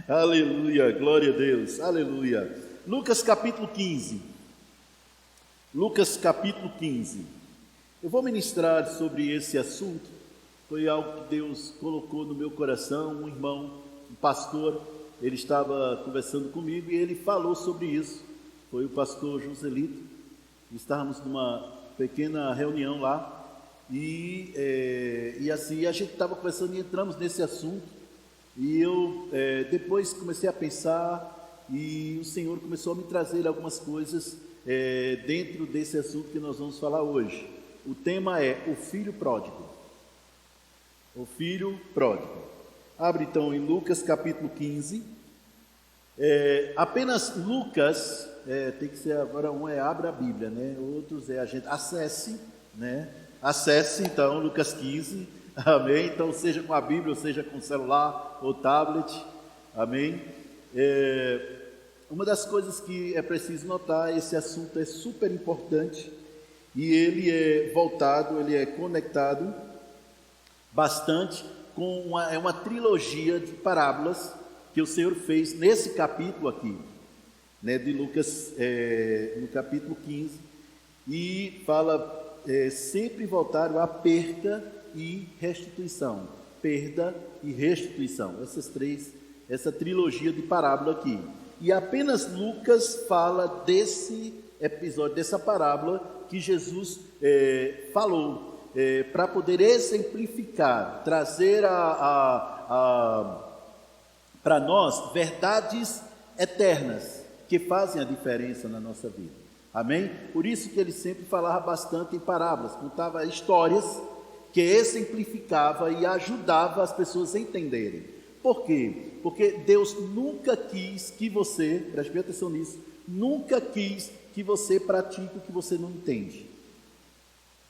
Aleluia, glória a Deus, aleluia. Lucas capítulo 15. Lucas capítulo 15. Eu vou ministrar sobre esse assunto. Foi algo que Deus colocou no meu coração. Um irmão, um pastor, ele estava conversando comigo e ele falou sobre isso. Foi o pastor Joselito. Estávamos numa pequena reunião lá e assim a gente estava conversando e entramos nesse assunto. E eu depois comecei a pensar e o Senhor começou a me trazer algumas coisas dentro desse assunto que nós vamos falar hoje. O tema é o filho pródigo. O filho pródigo. Abre então em Lucas capítulo 15. Apenas Lucas, tem que ser agora abra a Bíblia, né? Outros a gente acesse, né? Acesse então Lucas 15, amém? Então seja com a Bíblia, ou seja com celular ou tablet, amém? Uma das coisas que é preciso notar, esse assunto é super importante e ele é voltado, ele é conectado bastante com uma trilogia de parábolas que o Senhor fez nesse capítulo aqui, né, de Lucas, no capítulo 15, e fala sempre voltado à perda e restituição. Perda e restituição, essa trilogia de parábola aqui. E apenas Lucas fala desse episódio, dessa parábola que Jesus falou, para poder exemplificar, trazer para nós verdades eternas que fazem a diferença na nossa vida, amém? Por isso que ele sempre falava bastante em parábolas, contava histórias que exemplificava e ajudava as pessoas a entenderem. Por quê? Porque Deus nunca quis que você, preste bem atenção nisso, nunca quis que você pratique o que você não entende.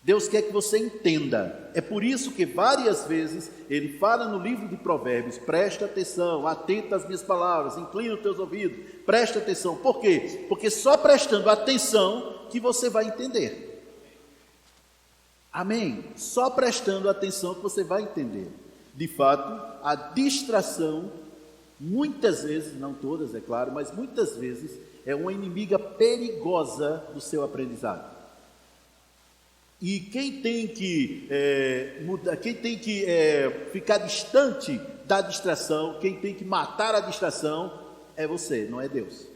Deus quer que você entenda. É por isso que várias vezes ele fala no livro de Provérbios: presta atenção, atenta às minhas palavras, inclina os teus ouvidos, presta atenção. Por quê? Porque só prestando atenção que você vai entender. Amém? Só prestando atenção que você vai entender. De fato, a distração, muitas vezes, não todas, é claro, mas muitas vezes, é uma inimiga perigosa do seu aprendizado. E quem tem que ficar distante da distração, quem tem que matar a distração, é você, não é Deus.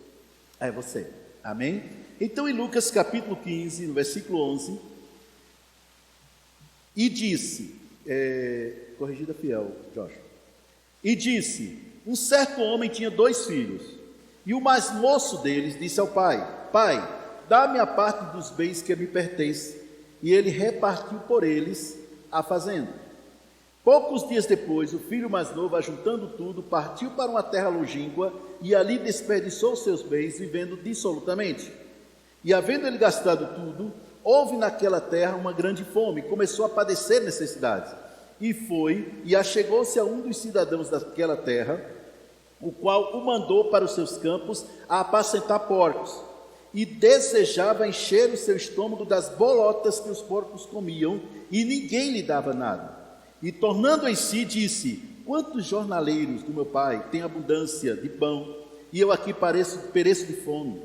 É você. Amém? Então, em Lucas capítulo 15, no versículo 11, e disse, corrigida fiel, Joshua, e disse, um certo homem tinha 2 filhos, e o mais moço deles disse ao pai: Pai, dá-me a parte dos bens que me pertence. E ele repartiu por eles a fazenda. Poucos dias depois, o filho mais novo, ajuntando tudo, partiu para uma terra longínqua e ali desperdiçou seus bens, vivendo dissolutamente. E havendo ele gastado tudo, houve naquela terra uma grande fome, começou a padecer necessidades. E foi e achegou-se a um dos cidadãos daquela terra, o qual o mandou para os seus campos a apacentar porcos. E desejava encher o seu estômago das bolotas que os porcos comiam, e ninguém lhe dava nada. E tornando em si, disse: Quantos jornaleiros do meu pai têm abundância de pão, e eu aqui pereço de fome?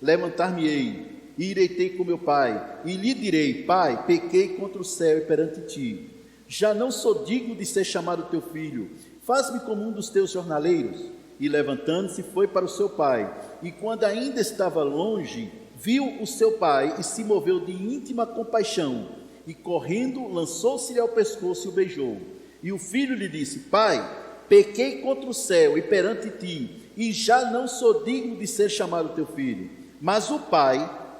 Levantar-me-ei, e irei ter com meu pai, e lhe direi: Pai, pequei contra o céu e perante ti. Já não sou digno de ser chamado teu filho. Faz-me como um dos teus jornaleiros. E levantando-se, foi para o seu pai. E quando ainda estava longe, viu o seu pai e se moveu de íntima compaixão. E correndo, lançou-se-lhe ao pescoço e o beijou. E o filho lhe disse: Pai, pequei contra o céu e perante ti, e já não sou digno de ser chamado teu filho. Mas o pai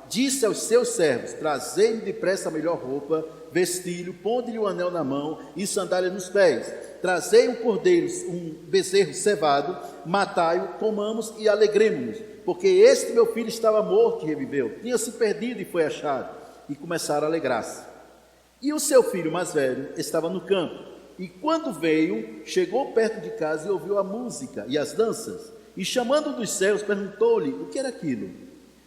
disse aos seus servos: Trazei-me depressa a melhor roupa, vestilho, ponde-lhe o anel na mão e sandália nos pés. Trazei um cordeiro, um bezerro cevado, matai-o, comamos e alegremo-nos, porque este meu filho estava morto e reviveu, tinha se perdido e foi achado. E começaram a alegrar-se. E o seu filho mais velho estava no campo, e quando veio, chegou perto de casa e ouviu a música e as danças, e chamando dos céus, perguntou-lhe o que era aquilo.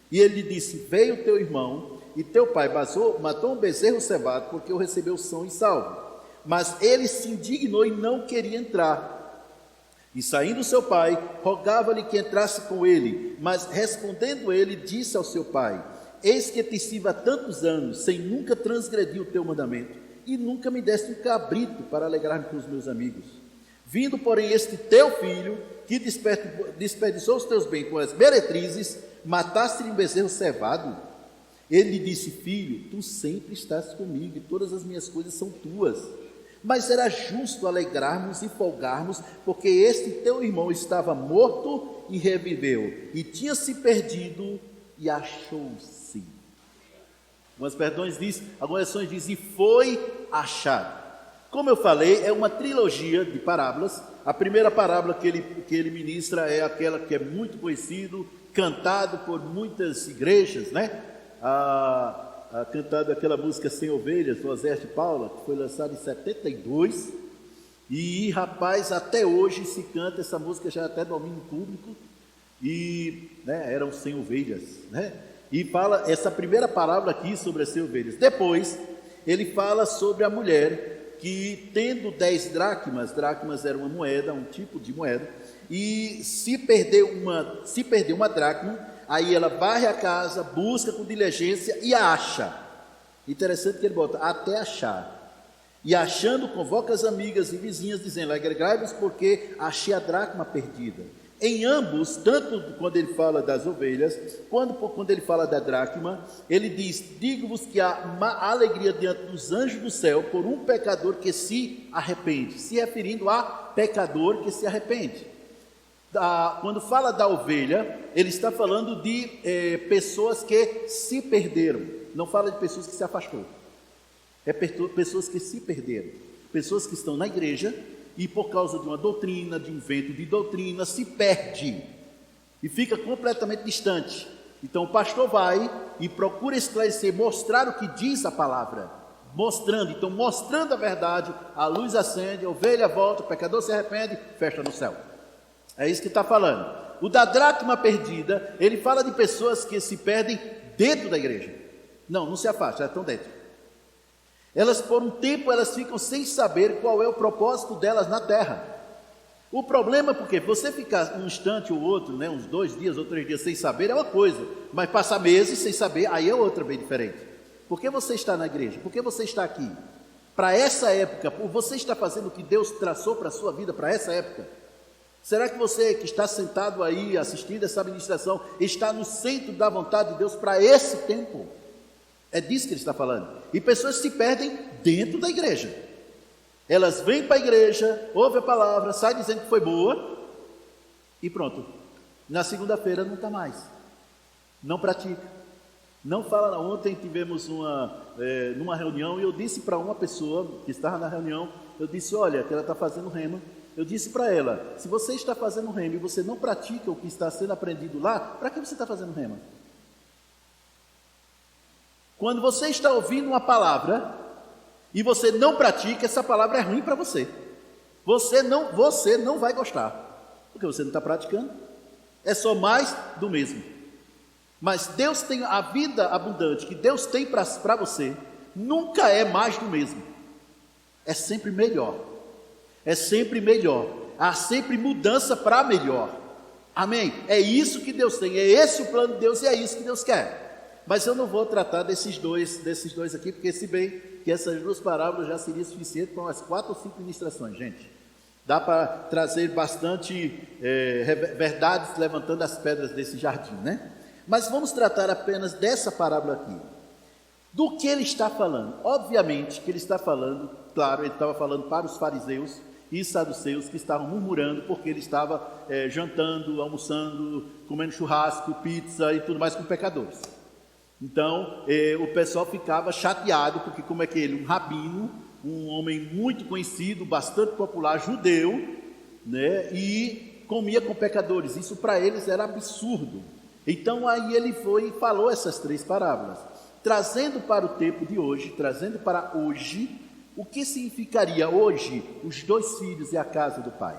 E ele lhe disse: Veio teu irmão, e teu pai matou um bezerro cevado, porque o recebeu são e salvo. Mas ele se indignou e não queria entrar. E saindo seu pai, rogava-lhe que entrasse com ele, mas respondendo ele, disse ao seu pai: eis que te sirvo há tantos anos, sem nunca transgredir o teu mandamento, e nunca me deste um cabrito para alegrar-me com os meus amigos. Vindo, porém, este teu filho, que desperdiçou os teus bens com as meretrizes, mataste-lhe um bezerro cevado. Ele lhe disse: filho, tu sempre estás comigo, e todas as minhas coisas são tuas. Mas era justo alegrarmos e folgarmos, porque este teu irmão estava morto e reviveu, e tinha se perdido e achou-se. Algumas versões dizem, e foi achado. Como eu falei, é uma trilogia de parábolas. A primeira parábola que ele ministra é aquela que é muito conhecido, cantado por muitas igrejas, né? Cantado aquela música Sem Ovelhas, do Osés de Paula, que foi lançada em 72, e rapaz, até hoje se canta essa música, já até domínio público, e né, eram 100 ovelhas, né? E fala essa primeira parábola aqui sobre as 100 ovelhas. Depois, ele fala sobre a mulher que, tendo 10 dracmas era uma moeda, um tipo de moeda, e se perdeu uma dracma, aí ela varre a casa, busca com diligência e a acha. Interessante que ele bota, até achar. E achando, convoca as amigas e vizinhas, dizendo, alegrai-vos porque achei a dracma perdida. Em ambos, tanto quando ele fala das ovelhas, quando ele fala da dracma, ele diz, digo-vos que há uma alegria diante dos anjos do céu por um pecador que se arrepende, se referindo a pecador que se arrepende. Quando fala da ovelha, ele está falando de pessoas que se perderam, não fala de pessoas que se afastou, é pessoas que se perderam, pessoas que estão na igreja e por causa de uma doutrina, de um vento de doutrina, se perde e fica completamente distante. Então o pastor vai e procura esclarecer, mostrar o que diz a palavra, mostrando a verdade, a luz acende, a ovelha volta, o pecador se arrepende, festa no céu. É isso que está falando. O da dracma perdida, ele fala de pessoas que se perdem dentro da igreja. Não se afastam, elas estão dentro. Elas, por um tempo, elas ficam sem saber qual é o propósito delas na terra. O problema é porque você ficar um instante ou outro, né, uns 2 dias ou 3 dias sem saber é uma coisa, mas passar meses sem saber, aí é outra bem diferente. Por que você está na igreja? Por que você está aqui? Para essa época, você está fazendo o que Deus traçou para a sua vida para essa época? Será que você que está sentado aí assistindo essa administração está no centro da vontade de Deus para esse tempo? É disso que ele está falando. E pessoas se perdem dentro da igreja. Elas vêm para a igreja, ouvem a palavra, saem dizendo que foi boa e pronto. Na segunda-feira não está mais. Não pratica. Não fala. Ontem tivemos numa reunião e eu disse para uma pessoa que estava na reunião, eu disse, olha, que ela está fazendo rema. Eu disse para ela, se você está fazendo rema e você não pratica o que está sendo aprendido lá, para que você está fazendo rema? Quando você está ouvindo uma palavra e você não pratica, essa palavra é ruim para você. Você não vai gostar, porque você não está praticando. É só mais do mesmo. Mas Deus tem a vida abundante que Deus tem para você, nunca é mais do mesmo. É sempre melhor. É sempre melhor. Há sempre mudança para melhor. Amém? É isso que Deus tem. É esse o plano de Deus e é isso que Deus quer. Mas eu não vou tratar desses dois aqui, porque se bem que essas 2 parábolas já seria suficiente para umas 4 ou 5 ministrações, gente. Dá para trazer bastante verdades levantando as pedras desse jardim, né? Mas vamos tratar apenas dessa parábola aqui. Do que ele está falando? Obviamente que ele está falando, claro, ele estava falando para os fariseus e saduceus que estavam murmurando porque ele estava jantando, almoçando, comendo churrasco, pizza e tudo mais com pecadores. Então o pessoal ficava chateado porque como é que ele, um rabino, um homem muito conhecido, bastante popular, judeu, né, e comia com pecadores, isso para eles era absurdo. Então aí ele foi e falou essas 3 parábolas, trazendo para o tempo de hoje, trazendo para hoje, o que significaria hoje os 2 filhos e a casa do pai.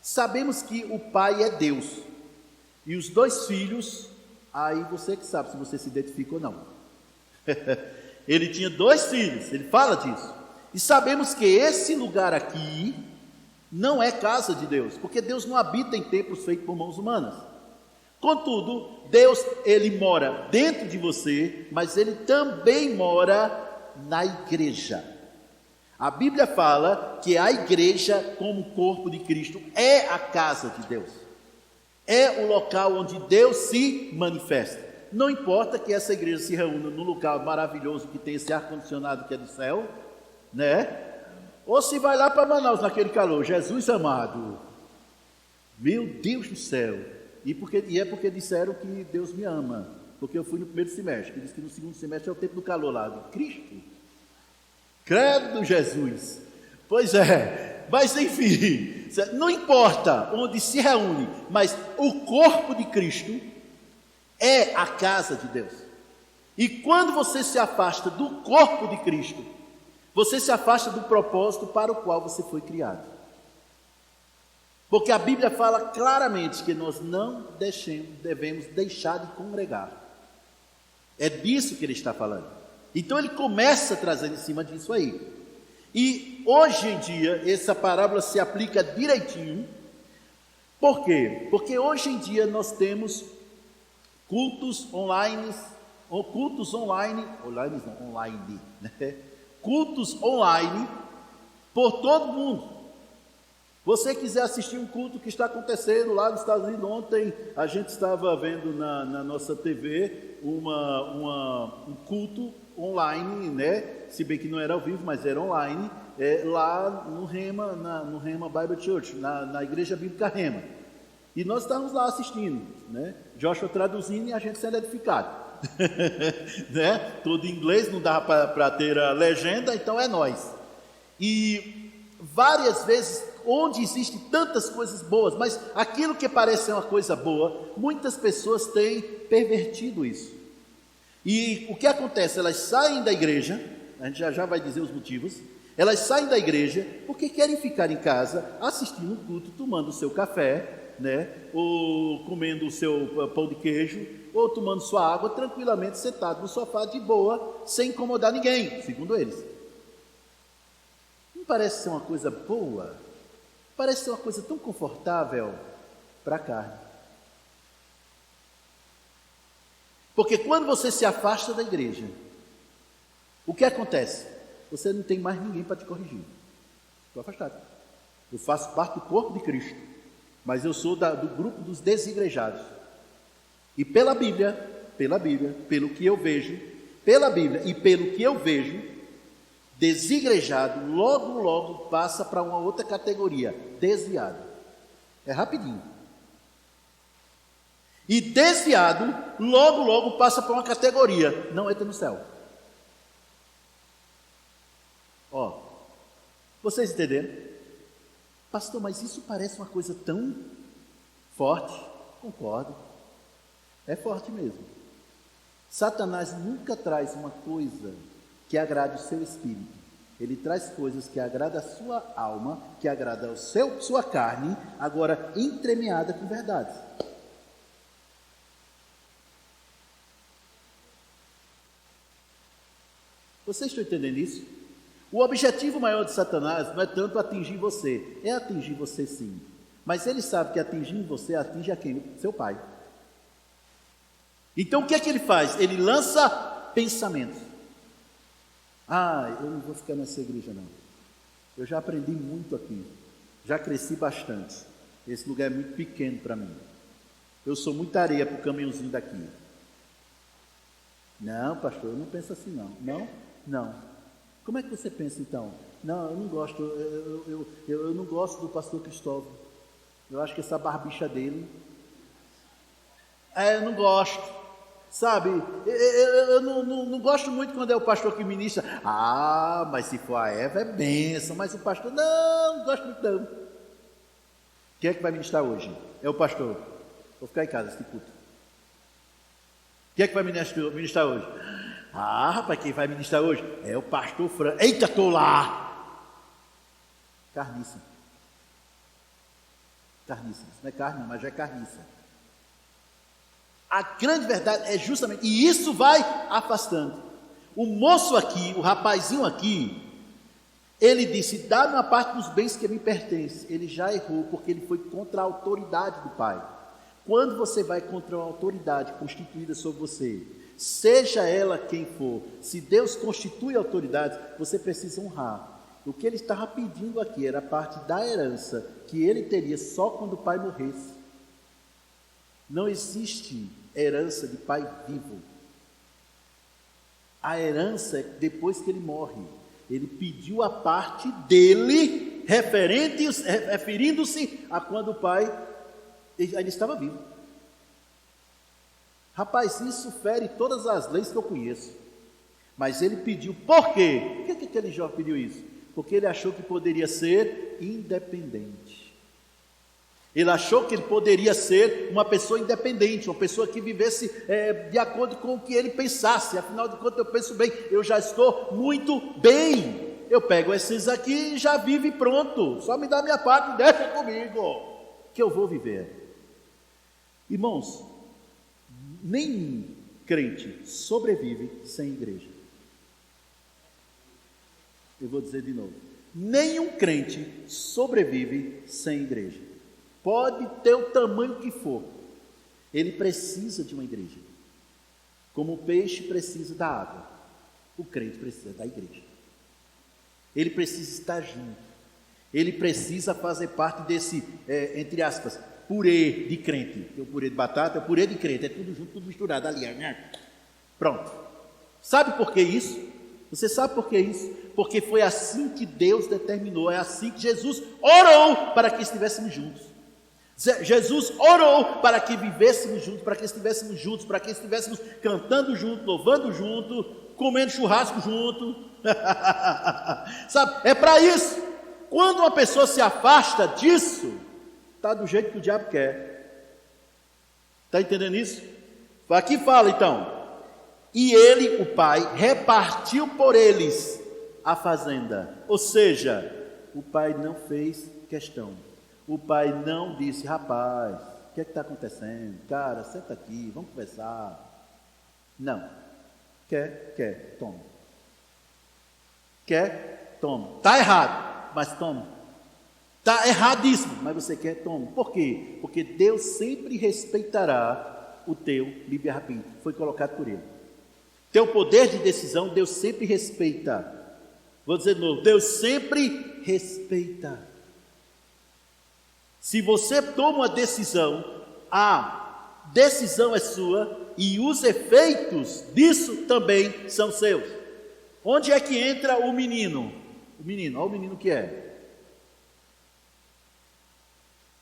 Sabemos que o pai é Deus, e os 2 filhos, aí você que sabe se você se identifica ou não. Ele tinha 2 filhos, ele fala disso. E sabemos que esse lugar aqui não é casa de Deus, porque Deus não habita em templos feitos por mãos humanas. Contudo, Deus, ele mora dentro de você, mas ele também mora na igreja. A Bíblia fala que a igreja, como corpo de Cristo, é a casa de Deus. É o local onde Deus se manifesta. Não importa que essa igreja se reúna num lugar maravilhoso que tem esse ar-condicionado que é do céu, né? Ou se vai lá para Manaus naquele calor. Jesus amado, meu Deus do céu. E é porque disseram que Deus me ama, porque eu fui no primeiro semestre, que diz que no segundo semestre é o tempo do calor lá, de Cristo. Credo Jesus. Pois é, mas enfim, não importa onde se reúne, mas o corpo de Cristo é a casa de Deus. E quando você se afasta do corpo de Cristo, você se afasta do propósito para o qual você foi criado. Porque a Bíblia fala claramente que nós não devemos deixar de congregar. É disso que ele está falando. Então ele começa trazendo em cima disso aí. E hoje em dia, essa parábola se aplica direitinho. Por quê? Porque hoje em dia nós temos cultos online, né? Cultos online por todo mundo. Você quiser assistir um culto que está acontecendo lá nos Estados Unidos, ontem a gente estava vendo na nossa TV um culto online, né? Se bem que não era ao vivo, mas era online, lá no Rema Bible Church, na Igreja Bíblica Rema. E nós estávamos lá assistindo, né? Joshua traduzindo e a gente sendo edificado. Né? Tudo em inglês, não dava para ter a legenda, então é nós. E várias vezes, onde existem tantas coisas boas, mas aquilo que parece ser uma coisa boa, muitas pessoas têm pervertido isso. E o que acontece? Elas saem da igreja, a gente já vai dizer os motivos, elas saem da igreja porque querem ficar em casa, assistindo o culto, tomando o seu café, né? Ou comendo o seu pão de queijo, ou tomando sua água, tranquilamente sentado no sofá, de boa, sem incomodar ninguém, segundo eles. Não parece ser uma coisa boa? Parece ser uma coisa tão confortável para a carne. Porque quando você se afasta da igreja, o que acontece? Você não tem mais ninguém para te corrigir. Estou afastado. Eu faço parte do corpo de Cristo, mas eu sou do grupo dos desigrejados. E pela Bíblia, pelo que eu vejo, pela Bíblia e pelo que eu vejo, desigrejado logo passa para uma outra categoria, desviado. É rapidinho. E desviado logo passa para uma categoria, não entra no céu. Ó, vocês entenderam? Pastor, mas isso parece uma coisa tão forte. Concordo. É forte mesmo. Satanás nunca traz uma coisa que agrade o seu espírito. Ele traz coisas que agradam a sua alma, que agradam a sua carne, agora entremeada com verdades. Vocês estão entendendo isso? O objetivo maior de Satanás não é tanto atingir você, é atingir você sim. Mas ele sabe que atingindo você, atinge a quem? Seu pai. Então o que é que ele faz? Ele lança pensamentos. Eu não vou ficar nessa igreja não. Eu já aprendi muito aqui. Já cresci bastante. Esse lugar é muito pequeno para mim. Eu sou muita areia para o caminhãozinho daqui. Não, pastor, eu não penso assim não. Não. Como é que você pensa então? Não, eu não gosto. Eu não gosto do pastor Cristóvão. Eu acho que essa barbicha dele... eu não gosto. Sabe, eu não gosto muito quando é o pastor que ministra. Mas se for a Eva é bênção, mas o pastor, não gosto muito não. Quem é que vai ministrar hoje? É o pastor. Vou ficar em casa, esse culto. Quem é que vai ministrar hoje? Rapaz, quem vai ministrar hoje? É o pastor Fran. Eita, estou lá! Carniça. Isso não é carne, mas já é carniça. A grande verdade é justamente, e isso vai afastando. O moço aqui, o rapazinho aqui, Ele disse: dá-me uma parte dos bens que me pertencem. Ele já errou, porque ele foi contra a autoridade do pai. Quando você vai contra uma autoridade constituída sobre você, seja ela quem for, se Deus constitui a autoridade, você precisa honrar. O que ele estava pedindo aqui era a parte da herança que ele teria só quando o pai morresse. Não existe herança de pai vivo. A herança é depois que ele morre. Ele pediu a parte dele, referindo-se a quando o pai ainda estava vivo. Rapaz, isso fere todas as leis que eu conheço. Mas ele pediu, por quê? Por que aquele jovem pediu isso? Porque ele achou que poderia ser independente. Ele achou que ele poderia ser uma pessoa independente, uma pessoa que vivesse de acordo com o que ele pensasse. Afinal de contas, eu penso bem, eu já estou muito bem. Eu pego esses aqui e já vivo e pronto. Só me dá a minha parte e deixa comigo, que eu vou viver. Irmãos, nenhum crente sobrevive sem igreja. Eu vou dizer de novo. Nenhum crente sobrevive sem igreja. Pode ter o tamanho que for. Ele precisa de uma igreja. Como o peixe precisa da água, o crente precisa da igreja. Ele precisa estar junto. Ele precisa fazer parte desse, entre aspas, purê de crente. Tem o purê de batata, é o purê de crente. É tudo junto, tudo misturado ali. Pronto. Sabe por que isso? Você sabe por que isso? Porque foi assim que Deus determinou. É assim que Jesus orou para que estivéssemos juntos. Jesus orou para que vivêssemos juntos, para que estivéssemos juntos, para que estivéssemos cantando junto, louvando junto, comendo churrasco junto. Sabe, é para isso. Quando uma pessoa se afasta disso, está do jeito que o diabo quer. Está entendendo isso? Aqui fala então: e ele, o pai, repartiu por eles a fazenda. Ou seja, o pai não fez questão. O pai não disse: rapaz, o que é que está acontecendo? Cara, senta aqui, vamos conversar. Não. Quer, toma. Quer, toma. Está errado, mas toma. Está erradíssimo, mas você quer, toma. Por quê? Porque Deus sempre respeitará o teu livre-arbítrio. Foi colocado por ele. Teu poder de decisão, Deus sempre respeita. Vou dizer de novo: Deus sempre respeita. Se você toma uma decisão, a decisão é sua e os efeitos disso também são seus. Onde é que entra o menino? Olha o menino que é.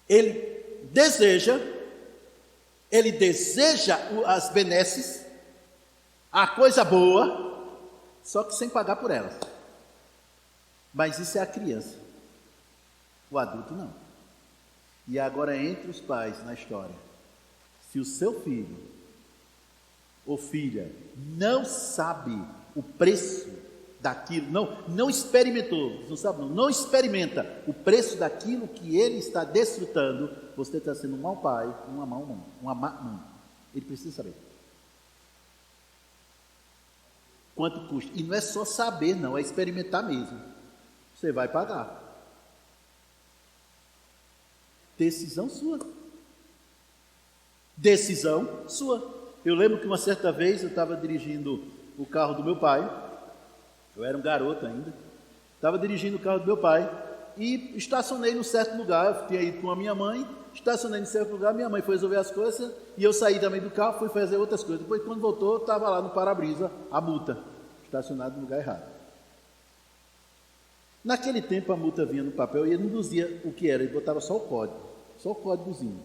Ele deseja as benesses, a coisa boa, só que sem pagar por elas. Mas isso é a criança. O adulto não. E agora entre os pais na história. Se o seu filho ou filha não sabe o preço daquilo, não experimentou, não experimenta o preço daquilo que ele está desfrutando, você está sendo um mau pai, uma má mãe. Ele precisa saber quanto custa. E não é só saber, não, é experimentar mesmo. Você vai pagar. Decisão sua. Decisão sua. Eu lembro que uma certa vez eu estava dirigindo o carro do meu pai. Eu era um garoto ainda. Estava dirigindo o carro do meu pai e estacionei num certo lugar. Eu tinha ido com a minha mãe, estacionei num certo lugar. Minha mãe foi resolver as coisas e eu saí também do carro, fui fazer outras coisas. Depois, quando voltou, estava lá no para-brisa a multa, estacionado no lugar errado. Naquele tempo a multa vinha no papel e ele não dizia o que era, ele botava só o códigozinho.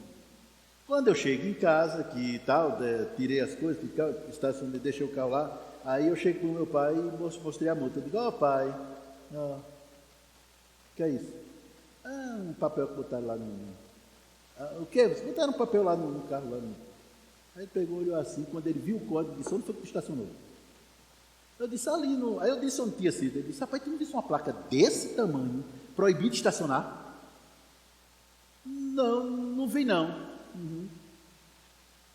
Quando eu chego em casa, que tal, tirei as coisas, estacionei, deixei o carro lá, aí eu chego para o meu pai e mostrei a multa. Eu digo: ó pai, o que é isso? Um papel que botaram lá no... o quê? Vocês botaram um papel lá no carro, lá no... Aí ele pegou, olhou assim, quando ele viu o código, disse: onde foi que tu estacionou? Eu disse: ali no... Aí eu disse onde tinha sido. Ele disse: rapaz, tu não disse uma placa desse tamanho, proibido de estacionar? Não vi não.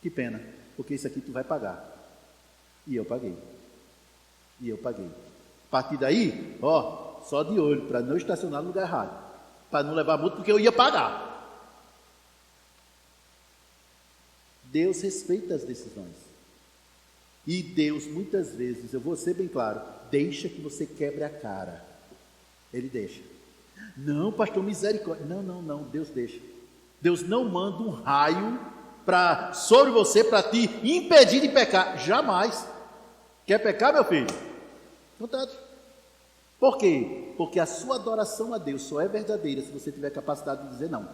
Que pena, porque isso aqui tu vai pagar. E eu paguei. A partir daí, só de olho, para não estacionar no lugar errado, para não levar multa, porque eu ia pagar. Deus respeita as decisões. E Deus, muitas vezes, eu vou ser bem claro, deixa que você quebre a cara. Ele deixa. Não, pastor, misericórdia. Não, Deus deixa. Deus não manda um raio sobre você para te impedir de pecar. Jamais. Quer pecar, meu filho? Vontade. Por quê? Porque a sua adoração a Deus só é verdadeira se você tiver capacidade de dizer não.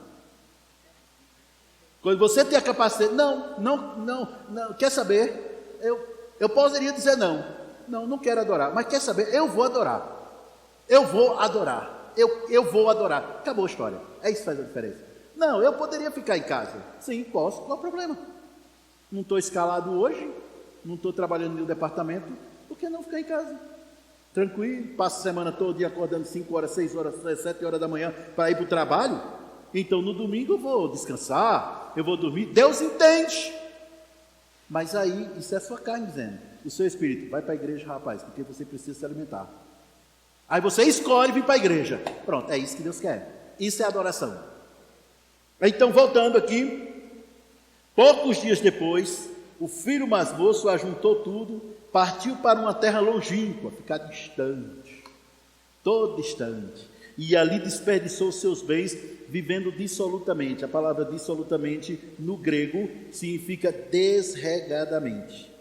Quando você tem a capacidade, não, quer saber? Eu poderia dizer não quero adorar, mas quer saber? Eu vou adorar. Eu vou adorar. Acabou a história. É isso que faz a diferença. Não, eu poderia ficar em casa. Sim, posso. Qual o problema? Não estou escalado hoje, não estou trabalhando no departamento, por que não ficar em casa? Tranquilo, passo a semana todo dia acordando 5 horas, 6 horas, 7 horas da manhã para ir para o trabalho. Então no domingo eu vou descansar, eu vou dormir. Deus entende. Mas aí, isso é a sua carne dizendo. O seu espírito, vai para a igreja, rapaz, porque você precisa se alimentar. Aí você escolhe vir para a igreja. Pronto, é isso que Deus quer. Isso é adoração. Então, voltando aqui, poucos dias depois, o filho mais moço ajuntou tudo, partiu para uma terra longínqua, ficar distante, todo distante, e ali desperdiçou seus bens, vivendo dissolutamente. A palavra dissolutamente, no grego, significa desregadamente,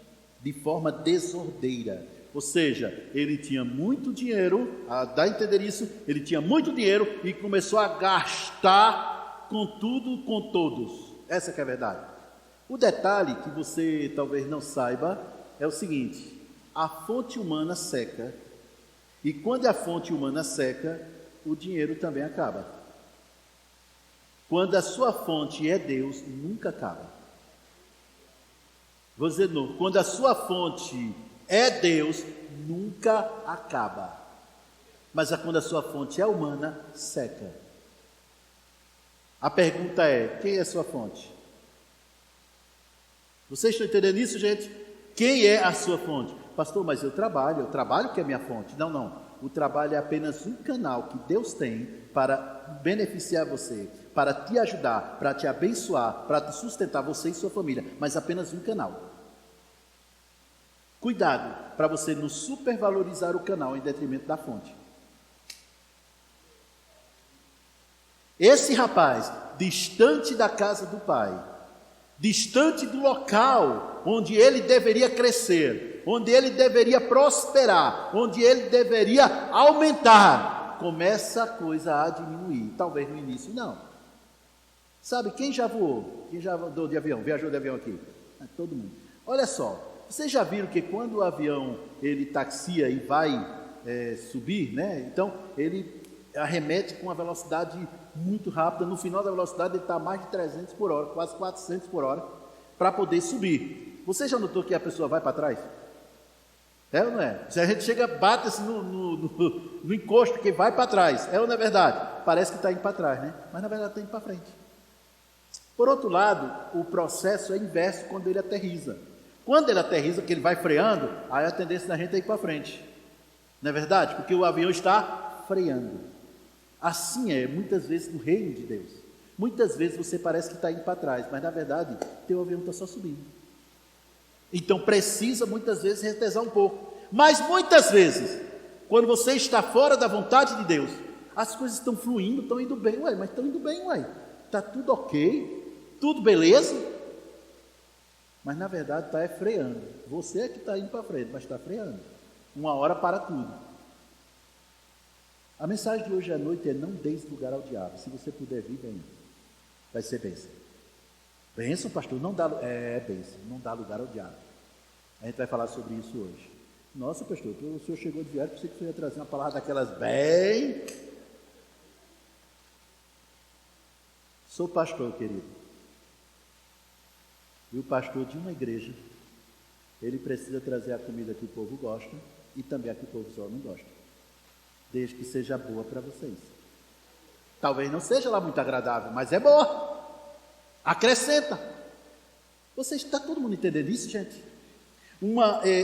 de forma desordeira. Ou seja, ele tinha muito dinheiro, dá a entender isso, ele tinha muito dinheiro e começou a gastar com tudo, com todos. Essa que é a verdade. O detalhe que você talvez não saiba é o seguinte: a fonte humana seca, e quando a fonte humana seca, o dinheiro também acaba. Quando a sua fonte é Deus, nunca acaba. Vou dizer de novo, quando a sua fonte é Deus, nunca acaba. Mas quando a sua fonte é humana, seca. A pergunta é: quem é a sua fonte? Vocês estão entendendo isso, gente? Quem é a sua fonte? Pastor, mas eu trabalho que é a minha fonte. Não. O trabalho é apenas um canal que Deus tem para beneficiar você, para te ajudar, para te abençoar, para te sustentar, você e sua família. Mas apenas um canal. Cuidado para você não supervalorizar o canal em detrimento da fonte. Esse rapaz, distante da casa do pai, distante do local onde ele deveria crescer, onde ele deveria prosperar, onde ele deveria aumentar, começa a coisa a diminuir. Talvez no início não. Sabe, quem já voou? Quem já andou de avião? Viajou de avião aqui? Todo mundo. Olha só, vocês já viram que quando o avião ele taxia e vai subir, né? Então ele arremete com uma velocidade muito rápida. No final da velocidade ele está a mais de 300 por hora, quase 400 por hora, para poder subir. Você já notou que a pessoa vai para trás? É ou não é? Se a gente chega, bate assim no encosto, que vai para trás. É ou não é verdade? Parece que está indo para trás, né? Mas na verdade está indo para frente. Por outro lado, o processo é inverso quando ele aterriza. Quando ele aterriza, que ele vai freando, aí a tendência da gente é ir para frente. Não é verdade? Porque o avião está freando. Assim é, muitas vezes, no reino de Deus. Muitas vezes você parece que está indo para trás, mas na verdade, teu avião está só subindo. Então precisa, muitas vezes, retesar um pouco. Mas muitas vezes, quando você está fora da vontade de Deus, as coisas estão fluindo, estão indo bem, mas estão indo bem, está tudo ok, tudo beleza. Mas na verdade está freando. Você é que está indo para frente, mas está freando. Uma hora para tudo. A mensagem de hoje à noite é: não deis lugar ao diabo. Se você puder vir, venha. Vai ser bênção. Bênção, pastor? Não dá, bênção. Não dá lugar ao diabo. A gente vai falar sobre isso hoje. Nossa, pastor, o senhor chegou de viagem, pensei que o senhor ia trazer uma palavra daquelas bem... Sou pastor, querido. E o pastor de uma igreja, ele precisa trazer a comida que o povo gosta e também a que o povo só não gosta, desde que seja boa para vocês. Talvez não seja lá muito agradável, mas é boa. Acrescenta. Vocês, está todo mundo entendendo isso, gente?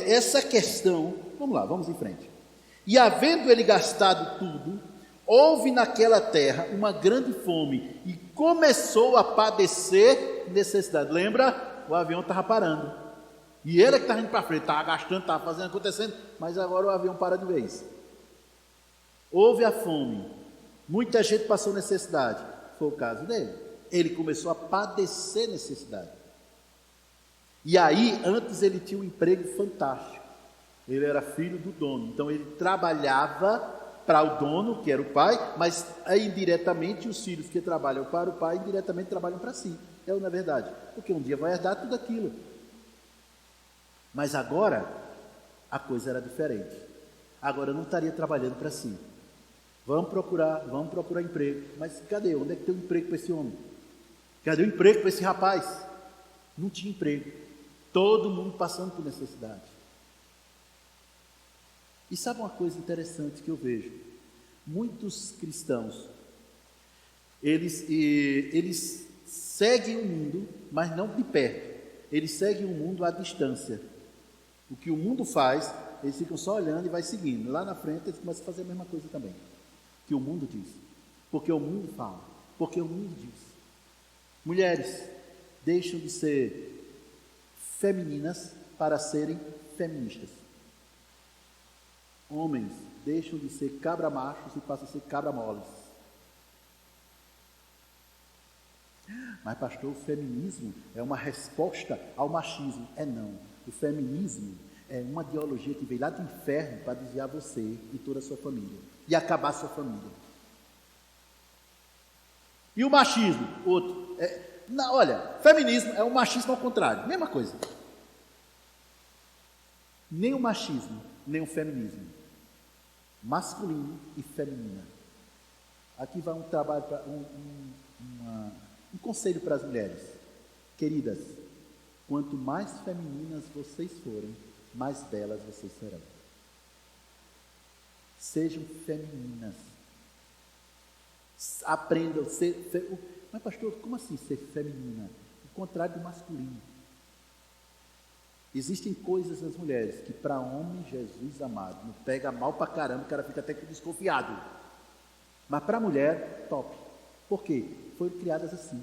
Essa questão, vamos lá, vamos em frente. E havendo ele gastado tudo, houve naquela terra uma grande fome e começou a padecer necessidade. Lembra? O avião estava parando. E ele que estava indo para frente, estava gastando, estava fazendo, acontecendo, mas agora o avião para de vez. Houve a fome, muita gente passou necessidade. Foi o caso dele. Ele começou a padecer necessidade. E aí, antes ele tinha um emprego fantástico. Ele era filho do dono, então ele trabalhava para o dono, que era o pai, mas indiretamente os filhos que trabalham para o pai, indiretamente trabalham para si. É ou não é verdade? Porque um dia vai herdar tudo aquilo. Mas agora, a coisa era diferente. Agora eu não estaria trabalhando para si. Vamos procurar emprego. Mas cadê? Onde é que tem um emprego para esse homem? Cadê o emprego para esse rapaz? Não tinha emprego. Todo mundo passando por necessidade. E sabe uma coisa interessante que eu vejo? Muitos cristãos, eles seguem o mundo, mas não de perto. Eles seguem o mundo à distância. O que o mundo faz, eles ficam só olhando e vai seguindo. Lá na frente eles começam a fazer a mesma coisa também. Que o mundo diz. Porque o mundo fala. Porque o mundo diz. Mulheres deixam de ser femininas para serem feministas. Homens deixam de ser cabra-machos e passam a ser cabra-moles. Mas pastor, o feminismo é uma resposta ao machismo. É não. O feminismo é uma ideologia que veio lá do inferno para desviar você e toda a sua família. E acabar a sua família. E o machismo? Outro. Olha, feminismo é o machismo ao contrário. Mesma coisa. Nem o machismo, nem o feminismo. Masculino e feminina. Aqui vai um trabalho, um conselho para as mulheres. Queridas, quanto mais femininas vocês forem, mais belas vocês serão. Sejam femininas. Aprendam a ser... Mas pastor, como assim ser feminina? O contrário do masculino. Existem coisas nas mulheres que para homem, Jesus amado, não pega mal para caramba, o cara fica até que desconfiado. Mas para a mulher, top. Por quê? Foram criadas assim.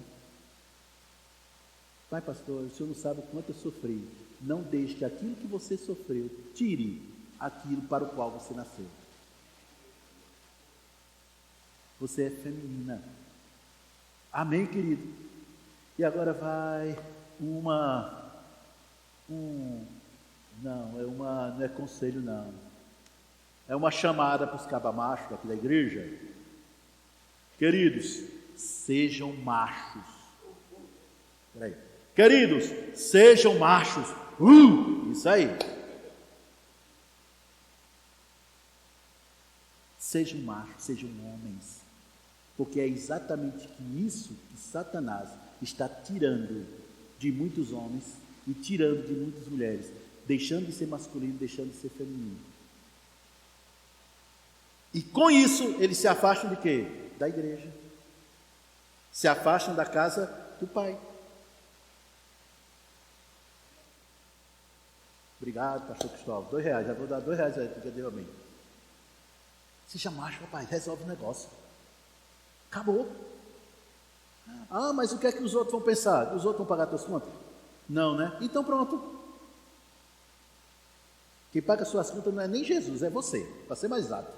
Pai, pastor, o senhor não sabe o quanto eu sofri. Não deixe que aquilo que você sofreu tire aquilo para o qual você nasceu. Você é feminina. Amém, querido? E agora vai não é conselho não. É uma chamada para os cabamachos aqui da igreja. Queridos, sejam machos. Peraí. Queridos, sejam machos. Isso aí. Sejam machos, sejam homens. Porque é exatamente isso que Satanás está tirando de muitos homens e tirando de muitas mulheres, deixando de ser masculino, deixando de ser feminino. E com isso, eles se afastam de quê? Da igreja. Se afastam da casa do Pai. Obrigado, pastor Cristóvão. R$2, já vou dar R$2 aí, porque deu amém. Seja macho, papai, resolve o negócio. Acabou. Ah, mas o que é que os outros vão pensar? Os outros vão pagar suas contas? Não, né? Então pronto. Quem paga suas contas não é nem Jesus, é você, para ser mais exato.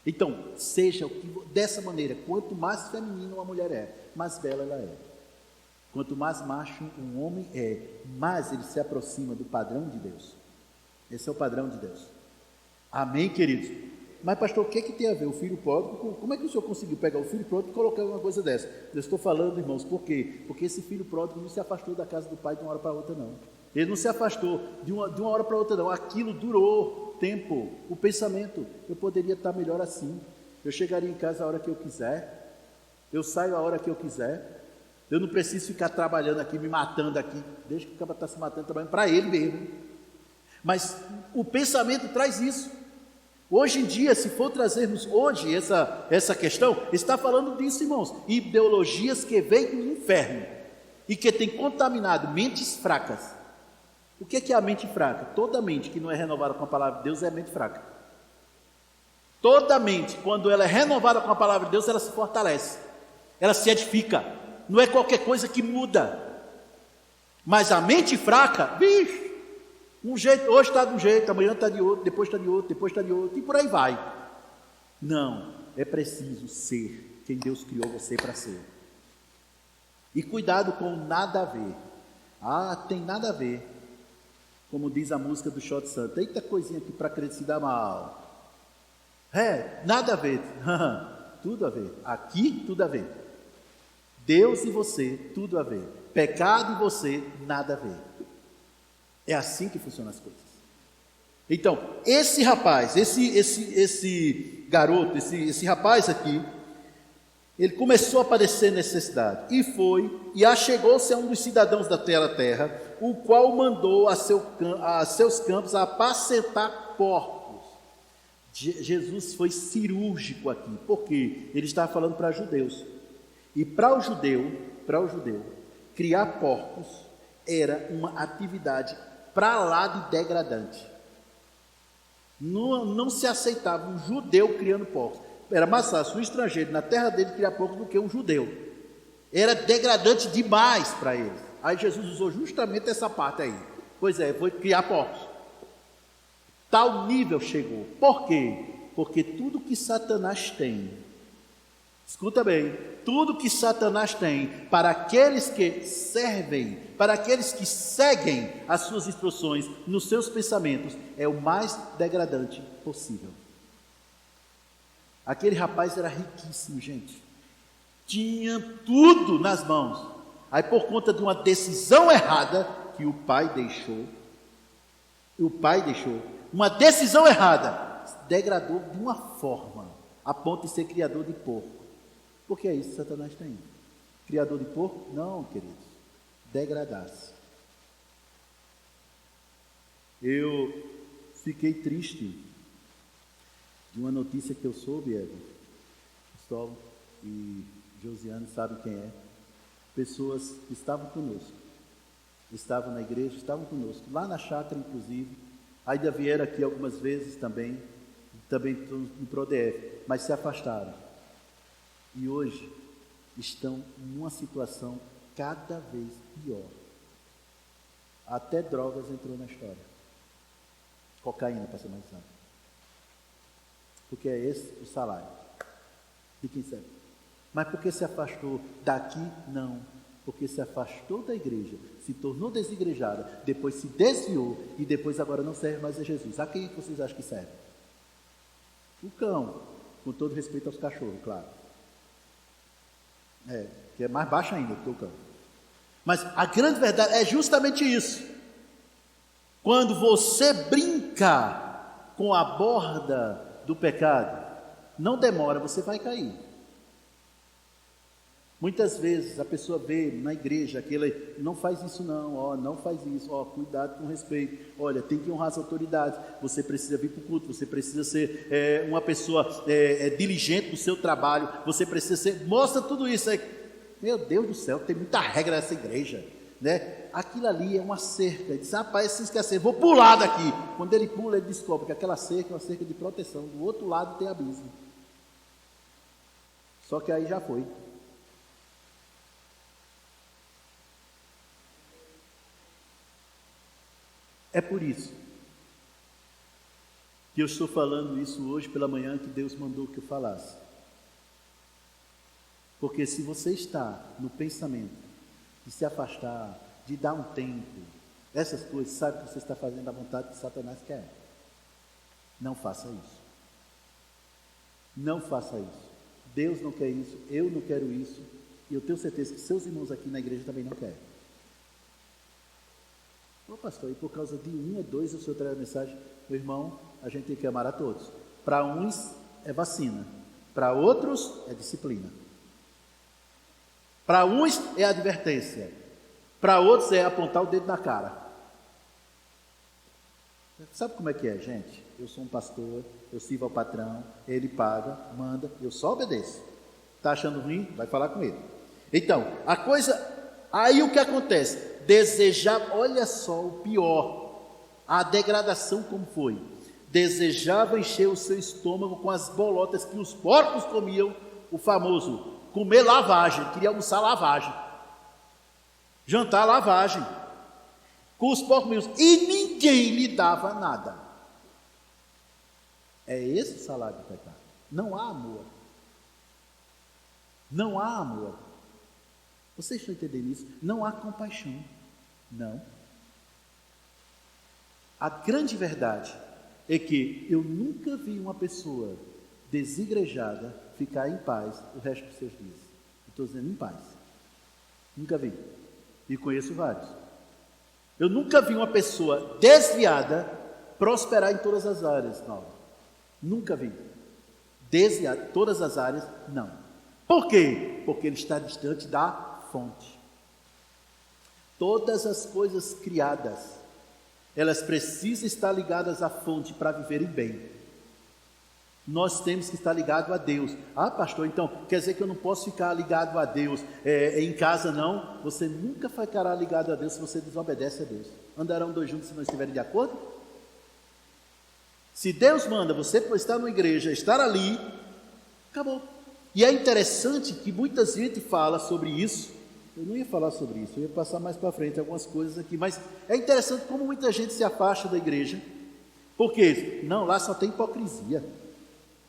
Então, seja dessa maneira, quanto mais feminina uma mulher é, mais bela ela é. Quanto mais macho um homem é, mais ele se aproxima do padrão de Deus. Esse é o padrão de Deus. Amém, queridos? Mas pastor, o que tem a ver o filho pródigo? Como é que o senhor conseguiu pegar o filho pródigo e colocar uma coisa dessa? Eu estou falando, irmãos, por quê? Porque esse filho pródigo não se afastou da casa do pai de uma hora para outra, não. Ele não se afastou de uma hora para outra, não. Aquilo durou tempo, o pensamento. Eu poderia estar melhor assim. Eu chegaria em casa a hora que eu quiser. Eu saio a hora que eu quiser. Eu não preciso ficar trabalhando aqui, me matando aqui. Deixa que o cara está se matando, trabalhando para ele mesmo. Mas o pensamento traz isso. Hoje em dia, se for trazermos hoje essa questão, está falando disso, irmãos. Ideologias que vêm do inferno e que têm contaminado mentes fracas. O que é a mente fraca? Toda mente que não é renovada com a palavra de Deus é mente fraca. Toda mente, quando ela é renovada com a palavra de Deus, ela se fortalece, ela se edifica. Não é qualquer coisa que muda. Mas a mente fraca, bicho, um jeito, hoje está de um jeito, amanhã está de outro, depois está de outro, depois está de outro, e por aí vai. Não, é preciso ser quem Deus criou você para ser. E cuidado com nada a ver. Ah, tem nada a ver. Como diz a música do Shot Santo. Eita coisinha aqui para crer se dá mal. Nada a ver. Tudo a ver. Aqui, tudo a ver. Deus e você, tudo a ver. Pecado e você, nada a ver. É assim que funcionam as coisas. Então, esse rapaz, esse garoto, esse rapaz aqui, ele começou a padecer necessidade, e foi, e achegou-se a um dos cidadãos daquela terra, o qual mandou a seus campos apacentar porcos. Jesus foi cirúrgico aqui, porque ele estava falando para judeus, e para o judeu, criar porcos era uma atividade para lá de degradante. Não se aceitava um judeu criando porcos. Era mais fácil um estrangeiro na terra dele criar porcos do que um judeu. Era degradante demais para eles. Aí Jesus usou justamente essa parte aí. Pois é, foi criar porcos. Tal nível chegou. Por quê? Porque tudo que Satanás tem, escuta bem, tudo que Satanás tem para aqueles que servem, para aqueles que seguem as suas instruções nos seus pensamentos, é o mais degradante possível. Aquele rapaz era riquíssimo, gente. Tinha tudo nas mãos. Aí, por conta de uma decisão errada que o pai deixou, uma decisão errada, se degradou de uma forma a ponto de ser criador de porco. Porque é isso que Satanás tem. Criador de porco? Não, queridos. Degradar-se. Eu fiquei triste de uma notícia que eu soube, Eva, Cristóvão e Josiane sabem quem é. Pessoas que estavam conosco, estavam na igreja, estavam conosco, lá na chácara inclusive, ainda vieram aqui algumas vezes também no ProDF, mas se afastaram. E hoje estão numa situação cada vez pior. Até drogas entrou na história. Cocaína, para ser mais exato. Porque é esse o salário. Fiquem sérios. Mas por que se afastou daqui? Não. Porque se afastou da igreja, se tornou desigrejada, depois se desviou e depois agora não serve mais a Jesus. A quem vocês acham que serve? O cão. Com todo respeito aos cachorros, claro. Que é mais baixo ainda do que o cão. Mas a grande verdade é justamente isso. Quando você brinca com a borda do pecado, não demora, você vai cair. Muitas vezes a pessoa vê na igreja aquele, não faz isso não, não faz isso, cuidado com respeito, olha, tem que honrar as autoridades, você precisa vir para o culto, você precisa ser uma pessoa diligente no seu trabalho, você precisa ser, mostra tudo isso aí. Meu Deus do céu, tem muita regra nessa igreja, né? Aquilo ali é uma cerca. Ele diz, rapaz, se esquecer, vou pular daqui. Quando ele pula, ele descobre que aquela cerca é uma cerca de proteção. Do outro lado tem abismo. Só que aí já foi. É por isso que eu estou falando isso hoje pela manhã, que Deus mandou que eu falasse. Porque se você está no pensamento de se afastar, de dar um tempo, essas coisas, sabe que você está fazendo a vontade que Satanás quer. Não faça isso. Não faça isso. Deus não quer isso, eu não quero isso, e eu tenho certeza que seus irmãos aqui na igreja também não querem. Pastor, e por causa de um ou dois o senhor traz a mensagem, meu irmão, a gente tem que amar a todos. Para uns é vacina, para outros é disciplina. Para uns é advertência, para outros é apontar o dedo na cara. Sabe como é que é, gente? Eu sou um pastor, eu sirvo ao patrão, ele paga, manda, eu só obedeço. Está achando ruim? Vai falar com ele. Então, a coisa... Aí o que acontece? Desejar, olha só o pior, a degradação como foi. desejava encher o seu estômago com as bolotas que os porcos comiam, o famoso comer lavagem, queria almoçar lavagem, jantar lavagem, com os porcos meus, e ninguém lhe dava nada. É esse o salário do pecado. Não há amor. Não há amor. Vocês estão entendendo isso? Não há compaixão. Não. A grande verdade é que eu nunca vi uma pessoa desigrejada ficar em paz o resto dos seus dias. Estou dizendo em paz. Nunca vi. E conheço vários. Eu nunca vi uma pessoa desviada prosperar em todas as áreas. Não. Nunca vi. Desviado em todas as áreas, não. Por quê? Porque ele está distante da fonte. Todas as coisas criadas, elas precisam estar ligadas à fonte para viverem bem. Nós temos que estar ligados a Deus. Ah, pastor, então quer dizer que eu não posso ficar ligado a Deus em casa, não? Você nunca ficará ligado a Deus se você desobedece a Deus. Andarão dois juntos se não estiverem de acordo? Se Deus manda você estar numa igreja, estar ali, acabou. E é interessante que muita gente fala sobre isso. Eu não ia falar sobre isso, eu ia passar mais para frente algumas coisas aqui, mas é interessante como muita gente se afasta da igreja. Por quê? Não, lá só tem hipocrisia.